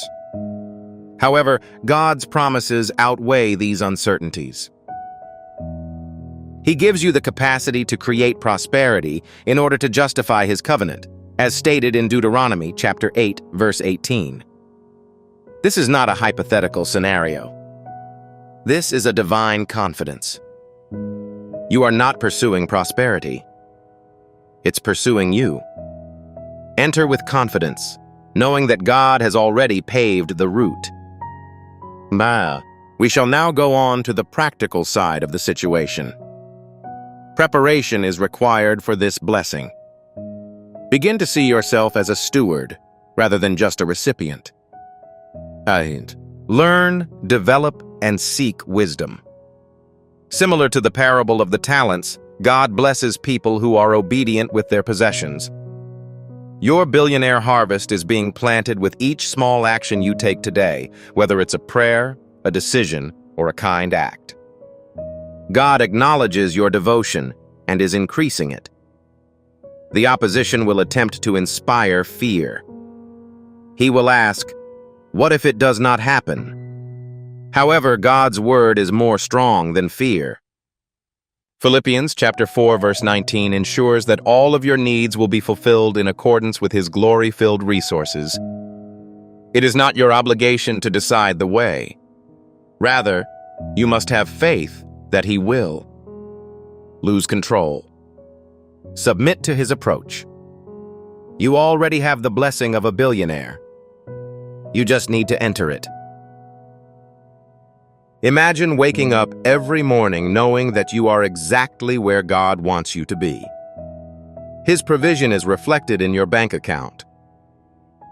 However, God's promises outweigh these uncertainties. He gives you the capacity to create prosperity in order to justify His covenant, as stated in Deuteronomy chapter 8, verse 18. This is not a hypothetical scenario. This is a divine confidence. You are not pursuing prosperity. It's pursuing you. Enter with confidence, knowing that God has already paved the route. We shall now go on to the practical side of the situation. Preparation is required for this blessing. Begin to see yourself as a steward rather than just a recipient. Learn, develop, and seek wisdom. Similar to the parable of the talents, God blesses people who are obedient with their possessions. Your billionaire harvest is being planted with each small action you take today, whether it's a prayer, a decision, or a kind act. God acknowledges your devotion and is increasing it. The opposition will attempt to inspire fear. He will ask, "What if it does not happen?" However, God's word is more strong than fear. Philippians chapter 4, verse 19 ensures that all of your needs will be fulfilled in accordance with His glory-filled resources. It is not your obligation to decide the way. Rather, you must have faith that He will. Lose control. Submit to His approach. You already have the blessing of a billionaire. You just need to enter it. Imagine waking up every morning knowing that you are exactly where God wants you to be. His provision is reflected in your bank account.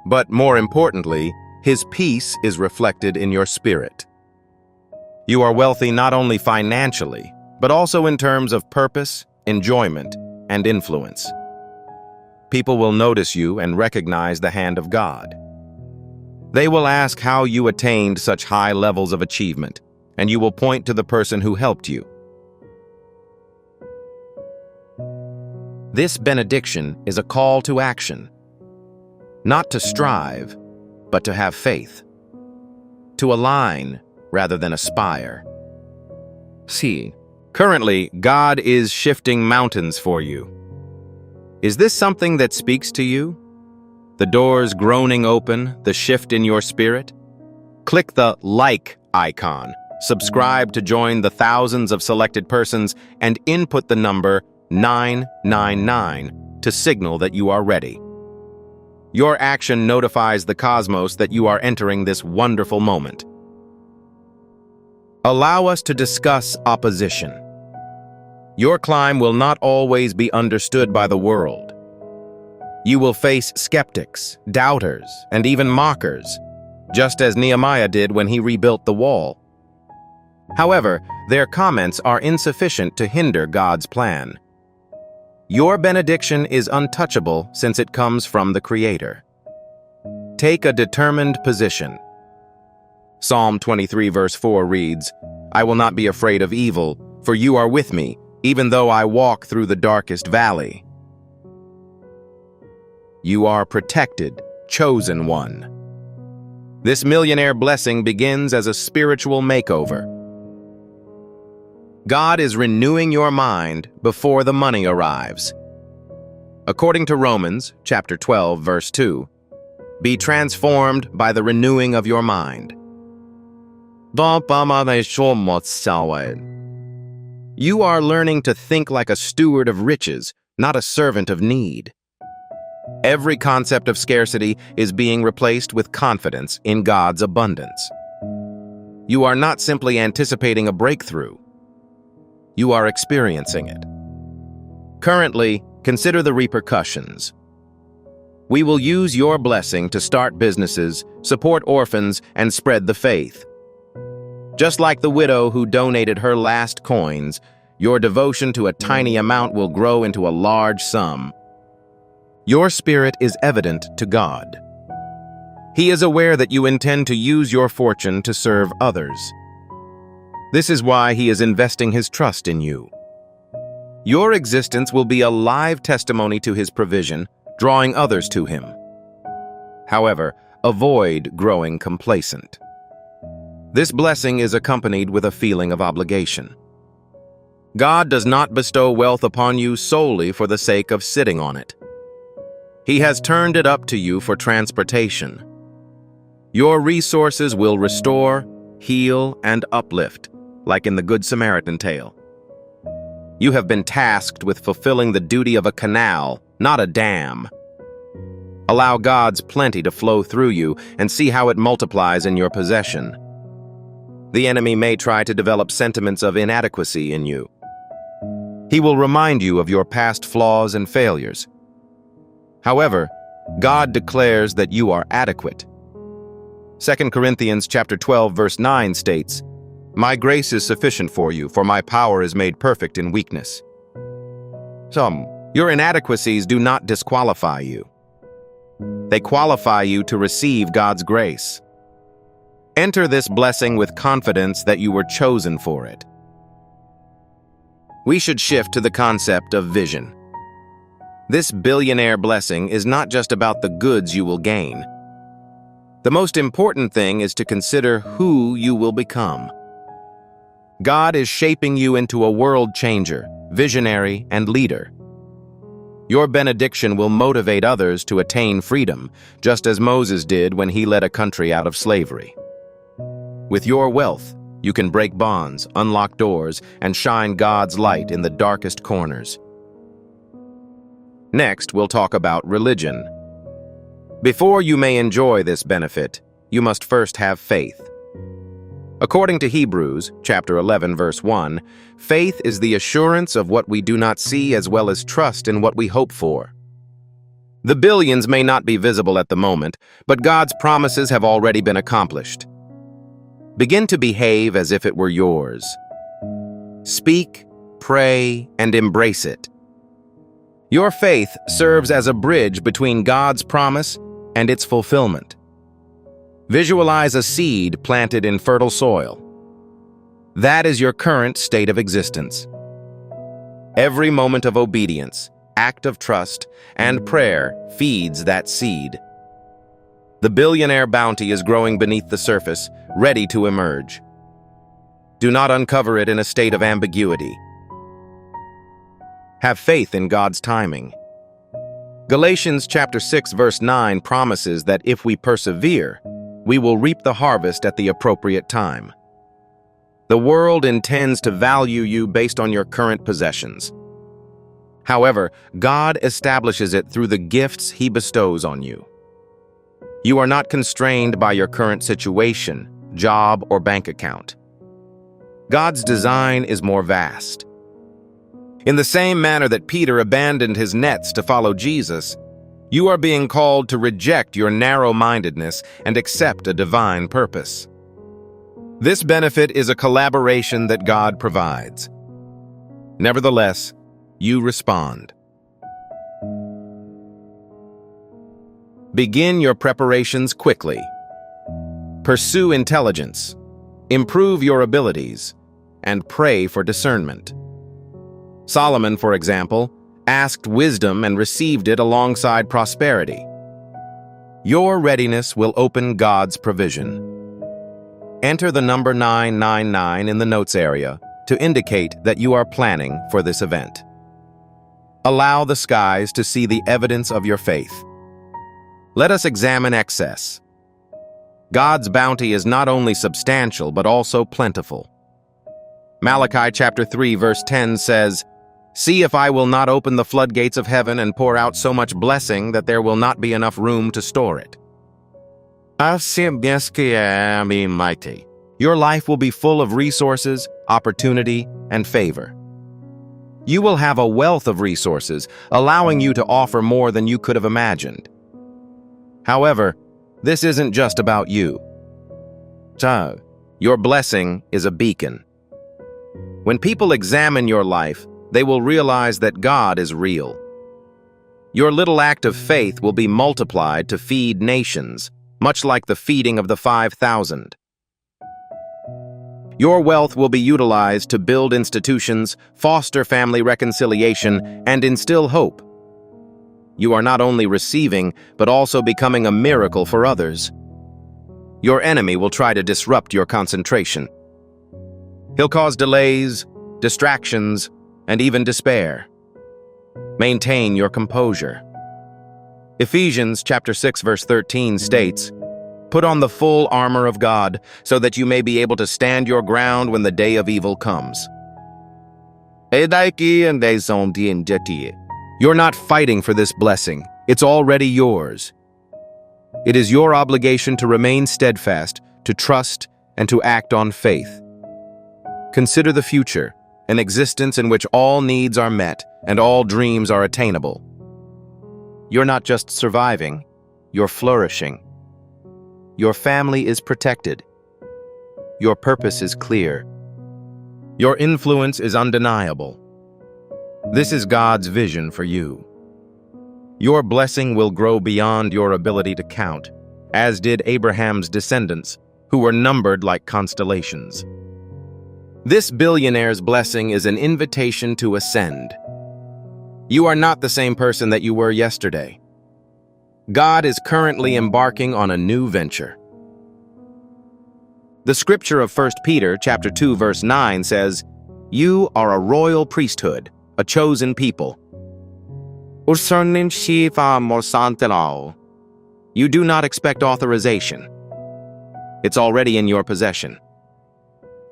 But more importantly, His peace is reflected in your spirit. You are wealthy not only financially, but also in terms of purpose, enjoyment, and influence. people will notice you and recognize the hand of God. They will ask how you attained such high levels of achievement, and you will point to the person who helped you. This benediction is a call to action, not to strive, but to have faith, to align rather than aspire. See, currently, God is shifting mountains for you. Is this something that speaks to you? The doors groaning open, the shift in your spirit? Click the like icon, subscribe to join the thousands of selected persons, and input the number 999 to signal that you are ready. Your action notifies the cosmos that you are entering this wonderful moment. Allow us to discuss opposition. Your climb will not always be understood by the world. You will face skeptics, doubters, and even mockers, just as Nehemiah did when he rebuilt the wall. However, their comments are insufficient to hinder God's plan. Your benediction is untouchable since it comes from the Creator. Take a determined position. Psalm 23 verse 4 reads, "I will not be afraid of evil, for you are with me, even though I walk through the darkest valley." You are protected, chosen one. This millionaire blessing begins as a spiritual makeover. God is renewing your mind before the money arrives. According to Romans, chapter 12, verse 2, be transformed by the renewing of your mind. You are learning to think like a steward of riches, not a servant of need. Every concept of scarcity is being replaced with confidence in God's abundance. You are not simply anticipating a breakthrough. You are experiencing it. Currently, consider the repercussions. We will use your blessing to start businesses, support orphans, and spread the faith. Just like the widow who donated her last coins, your devotion to a tiny amount will grow into a large sum. Your spirit is evident to God. He is aware that you intend to use your fortune to serve others. This is why He is investing His trust in you. Your existence will be a live testimony to His provision, drawing others to Him. However, avoid growing complacent. This blessing is accompanied with a feeling of obligation. God does not bestow wealth upon you solely for the sake of sitting on it. He has turned it up to you for transportation. Your resources will restore, heal, and uplift, like in the Good Samaritan tale. You have been tasked with fulfilling the duty of a canal, not a dam. Allow God's plenty to flow through you and see how it multiplies in your possession. The enemy may try to develop sentiments of inadequacy in you. He will remind you of your past flaws and failures. However, God declares that you are adequate. 2 Corinthians chapter 12 verse 9 states, "My grace is sufficient for you, for my power is made perfect in weakness." Your inadequacies do not disqualify you. They qualify you to receive God's grace. Enter this blessing with confidence that you were chosen for it. We should shift to the concept of vision. This billionaire blessing is not just about the goods you will gain. The most important thing is to consider who you will become. God is shaping you into a world changer, visionary, and leader. Your benediction will motivate others to attain freedom, just as Moses did when he led a country out of slavery. With your wealth, you can break bonds, unlock doors, and shine God's light in the darkest corners. Next, we'll talk about religion. Before you may enjoy this benefit, you must first have faith. According to Hebrews, chapter 11, verse 1, faith is the assurance of what we do not see as well as trust in what we hope for. The billions may not be visible at the moment, but God's promises have already been accomplished. Begin to behave as if it were yours. Speak, pray, and embrace it. Your faith serves as a bridge between God's promise and its fulfillment. Visualize a seed planted in fertile soil. That is your current state of existence. Every moment of obedience, act of trust, and prayer feeds that seed. The billionaire bounty is growing beneath the surface, ready to emerge. Do not uncover it in a state of ambiguity. Have faith in God's timing. Galatians chapter 6 verse 9 promises that if we persevere, we will reap the harvest at the appropriate time. The world intends to value you based on your current possessions. However, God establishes it through the gifts He bestows on you. You are not constrained by your current situation, job, or bank account. God's design is more vast. In the same manner that Peter abandoned his nets to follow Jesus, you are being called to reject your narrow-mindedness and accept a divine purpose. This benefit is a collaboration that God provides. Nevertheless, you respond. Begin your preparations quickly. Pursue intelligence, improve your abilities, and pray for discernment. Solomon, for example, asked wisdom and received it alongside prosperity. Your readiness will open God's provision. Enter the number 999 in the notes area to indicate that you are planning for this event. Allow the skies to see the evidence of your faith. Let us examine excess. God's bounty is not only substantial but also plentiful. Malachi chapter 3 verse 10 says, "See if I will not open the floodgates of heaven and pour out so much blessing that there will not be enough room to store it." Your life will be full of resources, opportunity, and favor. You will have a wealth of resources, allowing you to offer more than you could have imagined. However, this isn't just about you. Your blessing is a beacon. When people examine your life, they will realize that God is real. Your little act of faith will be multiplied to feed nations, much like the feeding of the 5,000. Your wealth will be utilized to build institutions, foster family reconciliation, and instill hope. You are not only receiving, but also becoming a miracle for others. Your enemy will try to disrupt your concentration. He'll cause delays, distractions, and even despair. Maintain your composure. Ephesians chapter 6 verse 13 states, "Put on the full armor of God, so that you may be able to stand your ground when the day of evil comes." You're not fighting for this blessing. It's already yours. It is your obligation to remain steadfast, to trust, and to act on faith. Consider the future, an existence in which all needs are met and all dreams are attainable. You're not just surviving, you're flourishing. Your family is protected. Your purpose is clear. Your influence is undeniable. This is God's vision for you. Your blessing will grow beyond your ability to count, as did Abraham's descendants, who were numbered like constellations. This billionaire's blessing is an invitation to ascend. You are not the same person that you were yesterday. God is currently embarking on a new venture. The scripture of 1 Peter chapter 2 verse 9 says, "You are a royal priesthood, a chosen people." You do not expect authorization. It's already in your possession.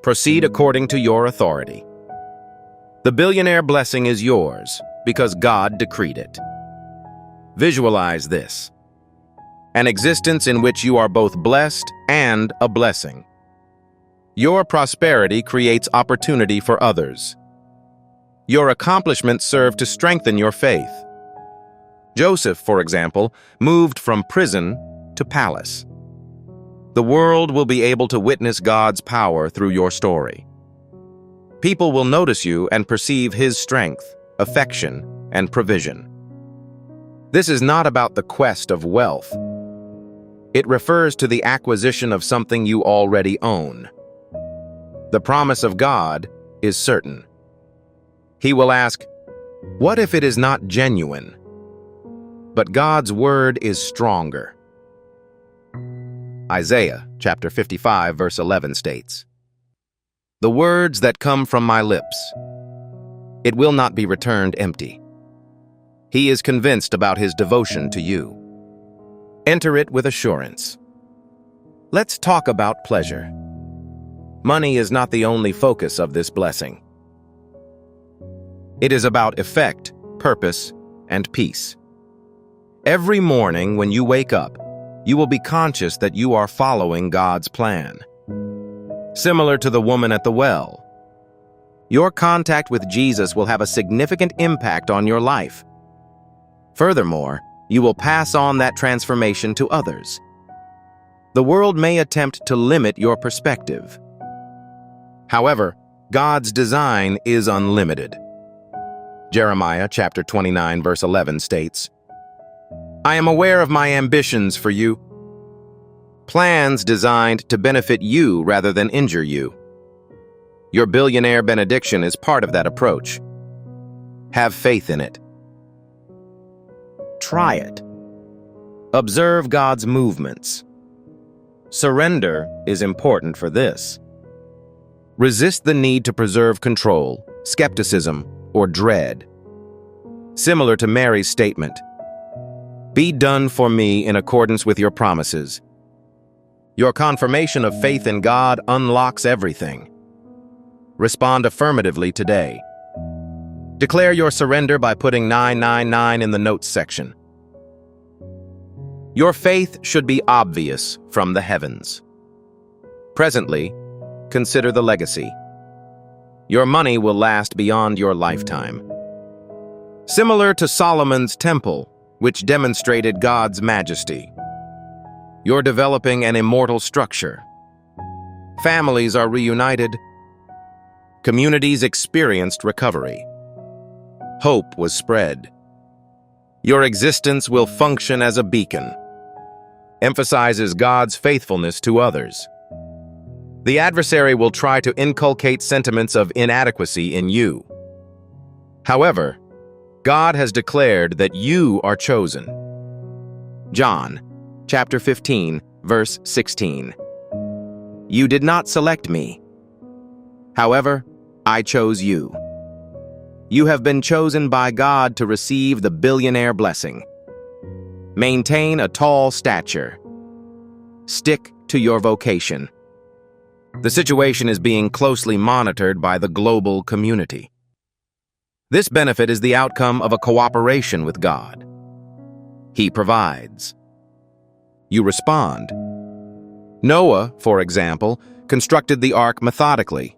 Proceed according to your authority. The billionaire blessing is yours because God decreed it. Visualize this: an existence in which you are both blessed and a blessing. Your prosperity creates opportunity for others. Your accomplishments serve to strengthen your faith. Joseph, for example, moved from prison to palace. The world will be able to witness God's power through your story. People will notice you and perceive His strength, affection, and provision. This is not about the quest of wealth. It refers to the acquisition of something you already own. The promise of God is certain. He will ask, "What if it is not genuine?" But God's word is stronger. Isaiah chapter 55 verse 11 states, "The words that come from my lips, it will not be returned empty." He is convinced about his devotion to you. Enter it with assurance. Let's talk about pleasure. Money is not the only focus of this blessing. It is about effect, purpose, and peace. Every morning when you wake up, you will be conscious that you are following God's plan. Similar to the woman at the well, your contact with Jesus will have a significant impact on your life. Furthermore, you will pass on that transformation to others. The world may attempt to limit your perspective. However, God's design is unlimited. Jeremiah chapter 29 verse 11 states, "I am aware of my ambitions for you, plans designed to benefit you rather than injure you." Your billionaire benediction is part of that approach. Have faith in it. Try it. Observe God's movements. Surrender is important for this. Resist the need to preserve control, skepticism, or dread. Similar to Mary's statement, "Be done for me in accordance with your promises." Your confirmation of faith in God unlocks everything. Respond affirmatively today. Declare your surrender by putting 999 in the notes section. Your faith should be obvious from the heavens. Presently, consider the legacy. Your money will last beyond your lifetime. Similar to Solomon's temple, which demonstrated God's majesty, you're developing an immortal structure. Families are reunited. Communities experienced recovery. Hope was spread. Your existence will function as a beacon. Emphasizes God's faithfulness to others. The adversary will try to inculcate sentiments of inadequacy in you. However, God has declared that you are chosen. John chapter 15, verse 16. "You did not select me. However, I chose you." You have been chosen by God to receive the billionaire blessing. Maintain a tall stature. Stick to your vocation. The situation is being closely monitored by the global community. This benefit is the outcome of a cooperation with God. He provides. You respond. Noah, for example, constructed the ark methodically.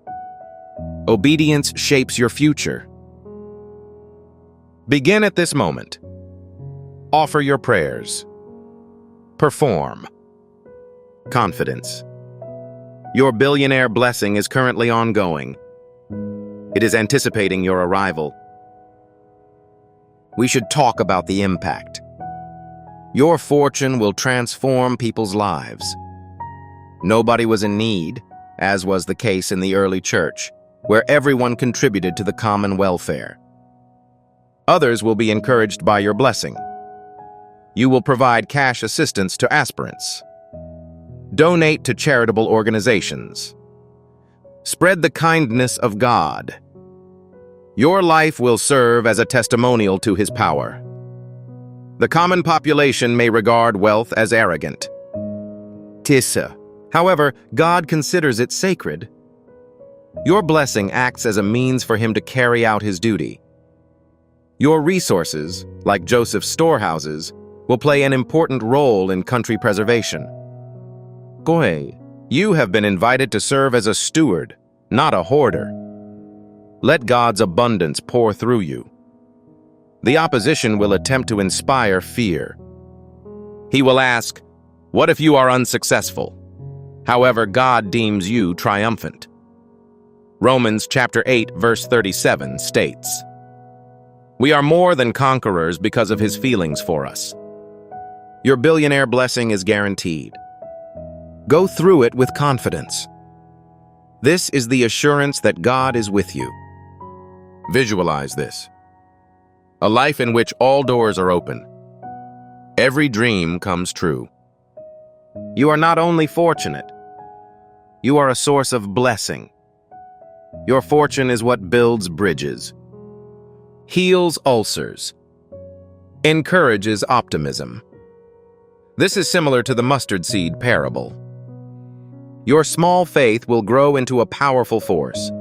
Obedience shapes your future. Begin at this moment. Offer your prayers. Perform. Confidence. Your billionaire blessing is currently ongoing. It is anticipating your arrival. We should talk about the impact. Your fortune will transform people's lives. Nobody was in need, as was the case in the early church, where everyone contributed to the common welfare. Others will be encouraged by your blessing. You will provide cash assistance to aspirants. Donate to charitable organizations. Spread the kindness of God. Your life will serve as a testimonial to His power. The common population may regard wealth as arrogant. Tissa. However, God considers it sacred. Your blessing acts as a means for Him to carry out His duty. Your resources, like Joseph's storehouses, will play an important role in country preservation. Goe, you have been invited to serve as a steward, not a hoarder. Let God's abundance pour through you. The opposition will attempt to inspire fear. He will ask, "What if you are unsuccessful?" However, God deems you triumphant. Romans chapter 8, verse 37 states, We are more than conquerors because of his feelings for us. Your billionaire blessing is guaranteed. Go through it with confidence. This is the assurance that God is with you. Visualize this. A life in which all doors are open. Every dream comes true. You are not only fortunate, you are a source of blessing. Your fortune is what builds bridges, heals ulcers, encourages optimism. This is similar to the mustard seed parable. Your small faith will grow into a powerful force.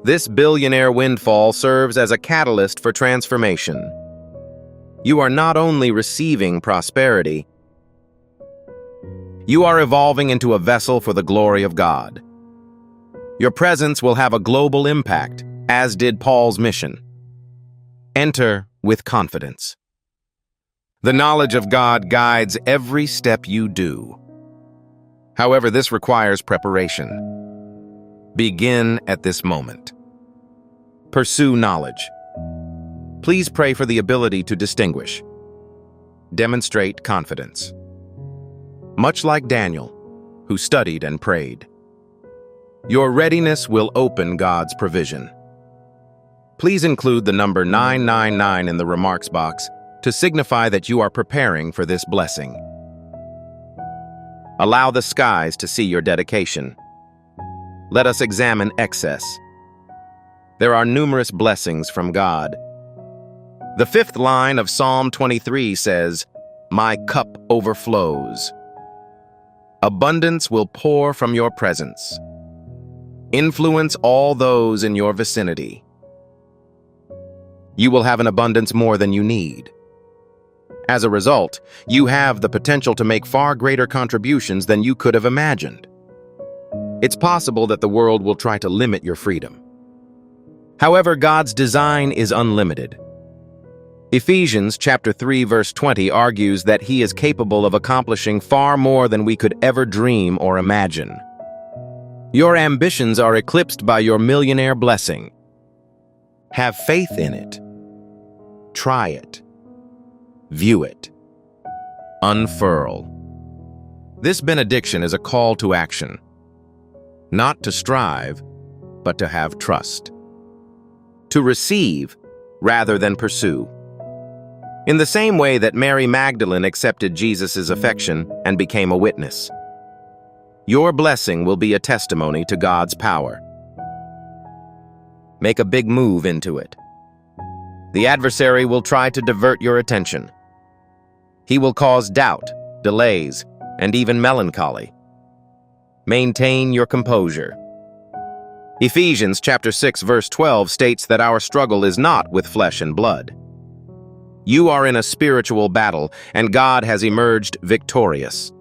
This billionaire windfall serves as a catalyst for transformation. You are not only receiving prosperity, you are evolving into a vessel for the glory of God. Your presence will have a global impact, as did Paul's mission. Enter with confidence. The knowledge of God guides every step you do. However, this requires preparation. Begin at this moment. Pursue knowledge. Please pray for the ability to distinguish. Demonstrate confidence. Much like Daniel, who studied and prayed. Your readiness will open God's provision. Please include the number 999 in the remarks box to signify that you are preparing for this blessing. Allow the skies to see your dedication. Let us examine excess. There are numerous blessings from God. The 5th line of Psalm 23 says, "My cup overflows." Abundance will pour from your presence. Influence all those in your vicinity. You will have an abundance more than you need. As a result, you have the potential to make far greater contributions than you could have imagined. It's possible that the world will try to limit your freedom. However, God's design is unlimited. Ephesians chapter 3 verse 20 argues that he is capable of accomplishing far more than we could ever dream or imagine. Your ambitions are eclipsed by your millionaire blessing. Have faith in it. Try it. View it. Unfurl. This benediction is a call to action. Not to strive, but to have trust. To receive, rather than pursue. In the same way that Mary Magdalene accepted Jesus' affection and became a witness. Your blessing will be a testimony to God's power. Make a big move into it. The adversary will try to divert your attention. He will cause doubt, delays, and even melancholy. Maintain your composure. Ephesians chapter 6 verse 12 states that our struggle is not with flesh and blood. You are in a spiritual battle, and God has emerged victorious.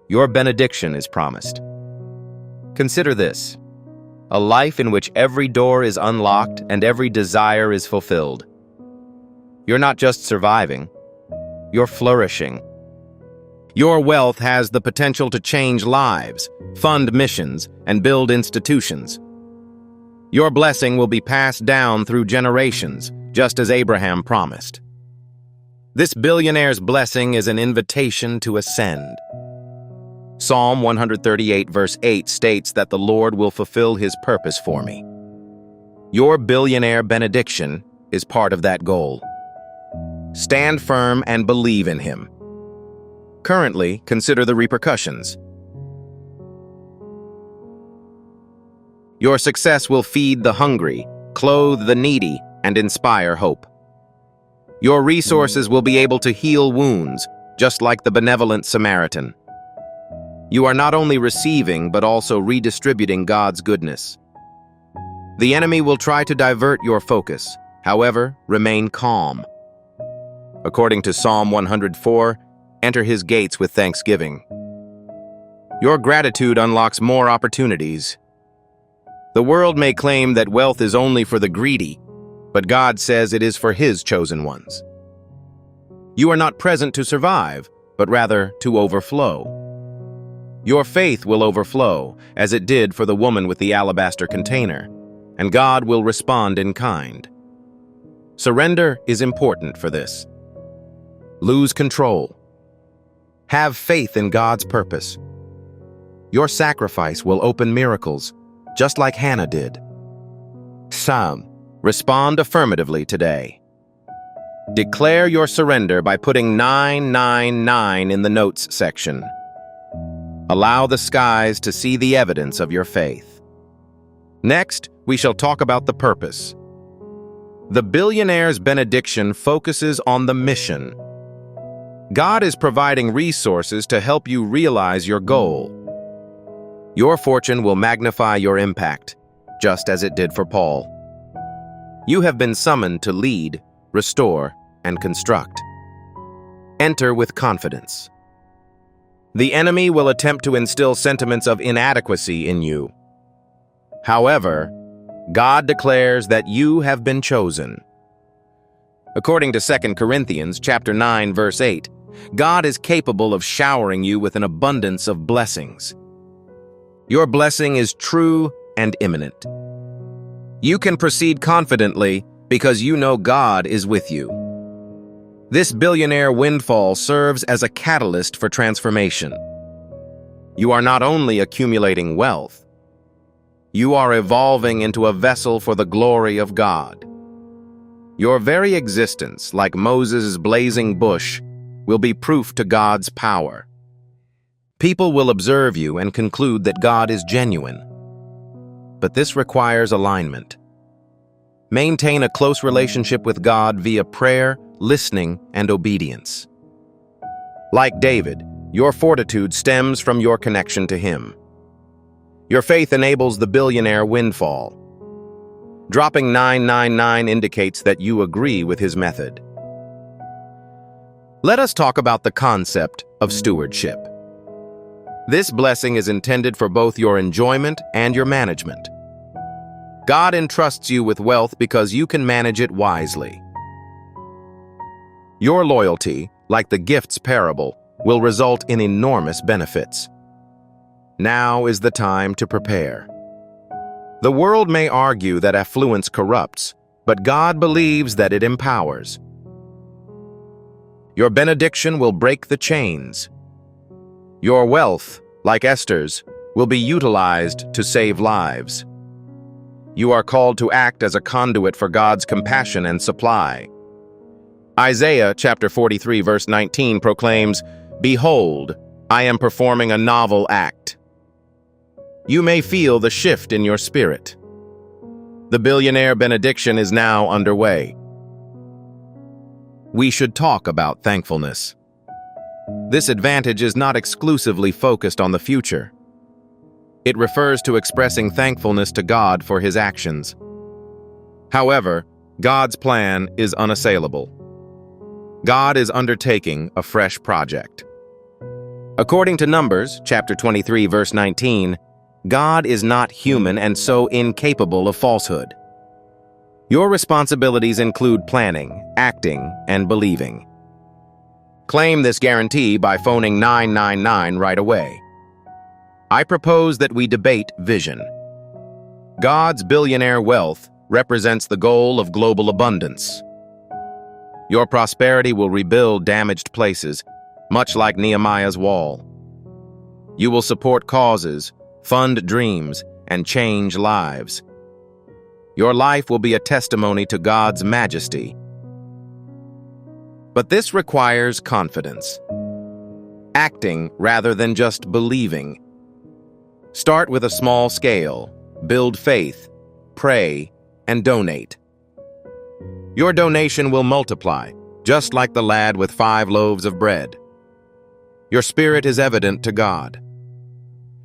Your benediction is promised. Consider this: a life in which every door is unlocked and every desire is fulfilled. You're not just surviving, you're flourishing. Your wealth has the potential to change lives, fund missions, and build institutions. Your blessing will be passed down through generations, just as Abraham promised. This billionaire's blessing is an invitation to ascend. Psalm 138 verse 8 states that the Lord will fulfill his purpose for me. Your billionaire benediction is part of that goal. Stand firm and believe in him. Currently, consider the repercussions. Your success will feed the hungry, clothe the needy, and inspire hope. Your resources will be able to heal wounds, just like the benevolent Samaritan. You are not only receiving, but also redistributing God's goodness. The enemy will try to divert your focus. However, remain calm. According to Psalm 104, enter his gates with thanksgiving. Your gratitude unlocks more opportunities. The world may claim that wealth is only for the greedy, but God says it is for his chosen ones. You are not present to survive, but rather to overflow. Your faith will overflow, as it did for the woman with the alabaster container, and God will respond in kind. Surrender is important for this. Lose control. Have faith in God's purpose. Your sacrifice will open miracles, just like Hannah did. Psalm. Respond affirmatively today. Declare your surrender by putting 999 in the notes section. Allow the skies to see the evidence of your faith. Next, we shall talk about the purpose. The Billionaire's benediction focuses on the mission. God is providing resources to help you realize your goal. Your fortune will magnify your impact, just as it did for Paul. You have been summoned to lead, restore, and construct. Enter with confidence. The enemy will attempt to instill sentiments of inadequacy in you. However, God declares that you have been chosen. According to 2 Corinthians chapter 9, verse 8, God is capable of showering you with an abundance of blessings. Your blessing is true and imminent. You can proceed confidently because you know God is with you. This billionaire windfall serves as a catalyst for transformation. You are not only accumulating wealth, you are evolving into a vessel for the glory of God. Your very existence, like Moses' blazing bush, will be proof to God's power. People will observe you and conclude that God is genuine. But this requires alignment. Maintain a close relationship with God via prayer, listening, and obedience. Like David, your fortitude stems from your connection to Him. Your faith enables the billionaire windfall. Dropping 999 indicates that you agree with his method. Let us talk about the concept of stewardship. This blessing is intended for both your enjoyment and your management. God entrusts you with wealth because you can manage it wisely. Your loyalty, like the gifts parable, will result in enormous benefits. Now is the time to prepare. The world may argue that affluence corrupts, but God believes that it empowers. Your benediction will break the chains. Your wealth, like Esther's, will be utilized to save lives. You are called to act as a conduit for God's compassion and supply. Isaiah chapter 43 verse 19 proclaims, "Behold, I am performing a novel act." You may feel the shift in your spirit. The billionaire benediction is now underway. We should talk about thankfulness. This advantage is not exclusively focused on the future. It refers to expressing thankfulness to God for His actions. However, God's plan is unassailable. God is undertaking a fresh project. According to Numbers, chapter 23, verse 19, God is not human and so incapable of falsehood. Your responsibilities include planning, acting, and believing. Claim this guarantee by phoning 999 right away. I propose that we debate vision. God's billionaire wealth represents the goal of global abundance. Your prosperity will rebuild damaged places, much like Nehemiah's wall. You will support causes, fund dreams, and change lives. Your life will be a testimony to God's majesty. But this requires confidence. Acting rather than just believing. Start with a small scale, build faith, pray, and donate. Your donation will multiply, just like the lad with 5 loaves of bread. Your spirit is evident to God.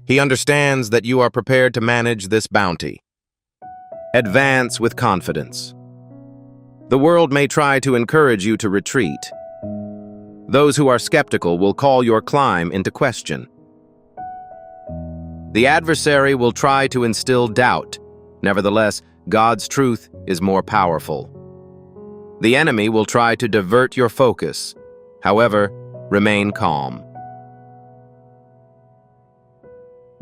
He understands that you are prepared to manage this bounty. Advance with confidence. The world may try to encourage you to retreat. Those who are skeptical will call your climb into question. The adversary will try to instill doubt. Nevertheless, God's truth is more powerful. The enemy will try to divert your focus. However, remain calm.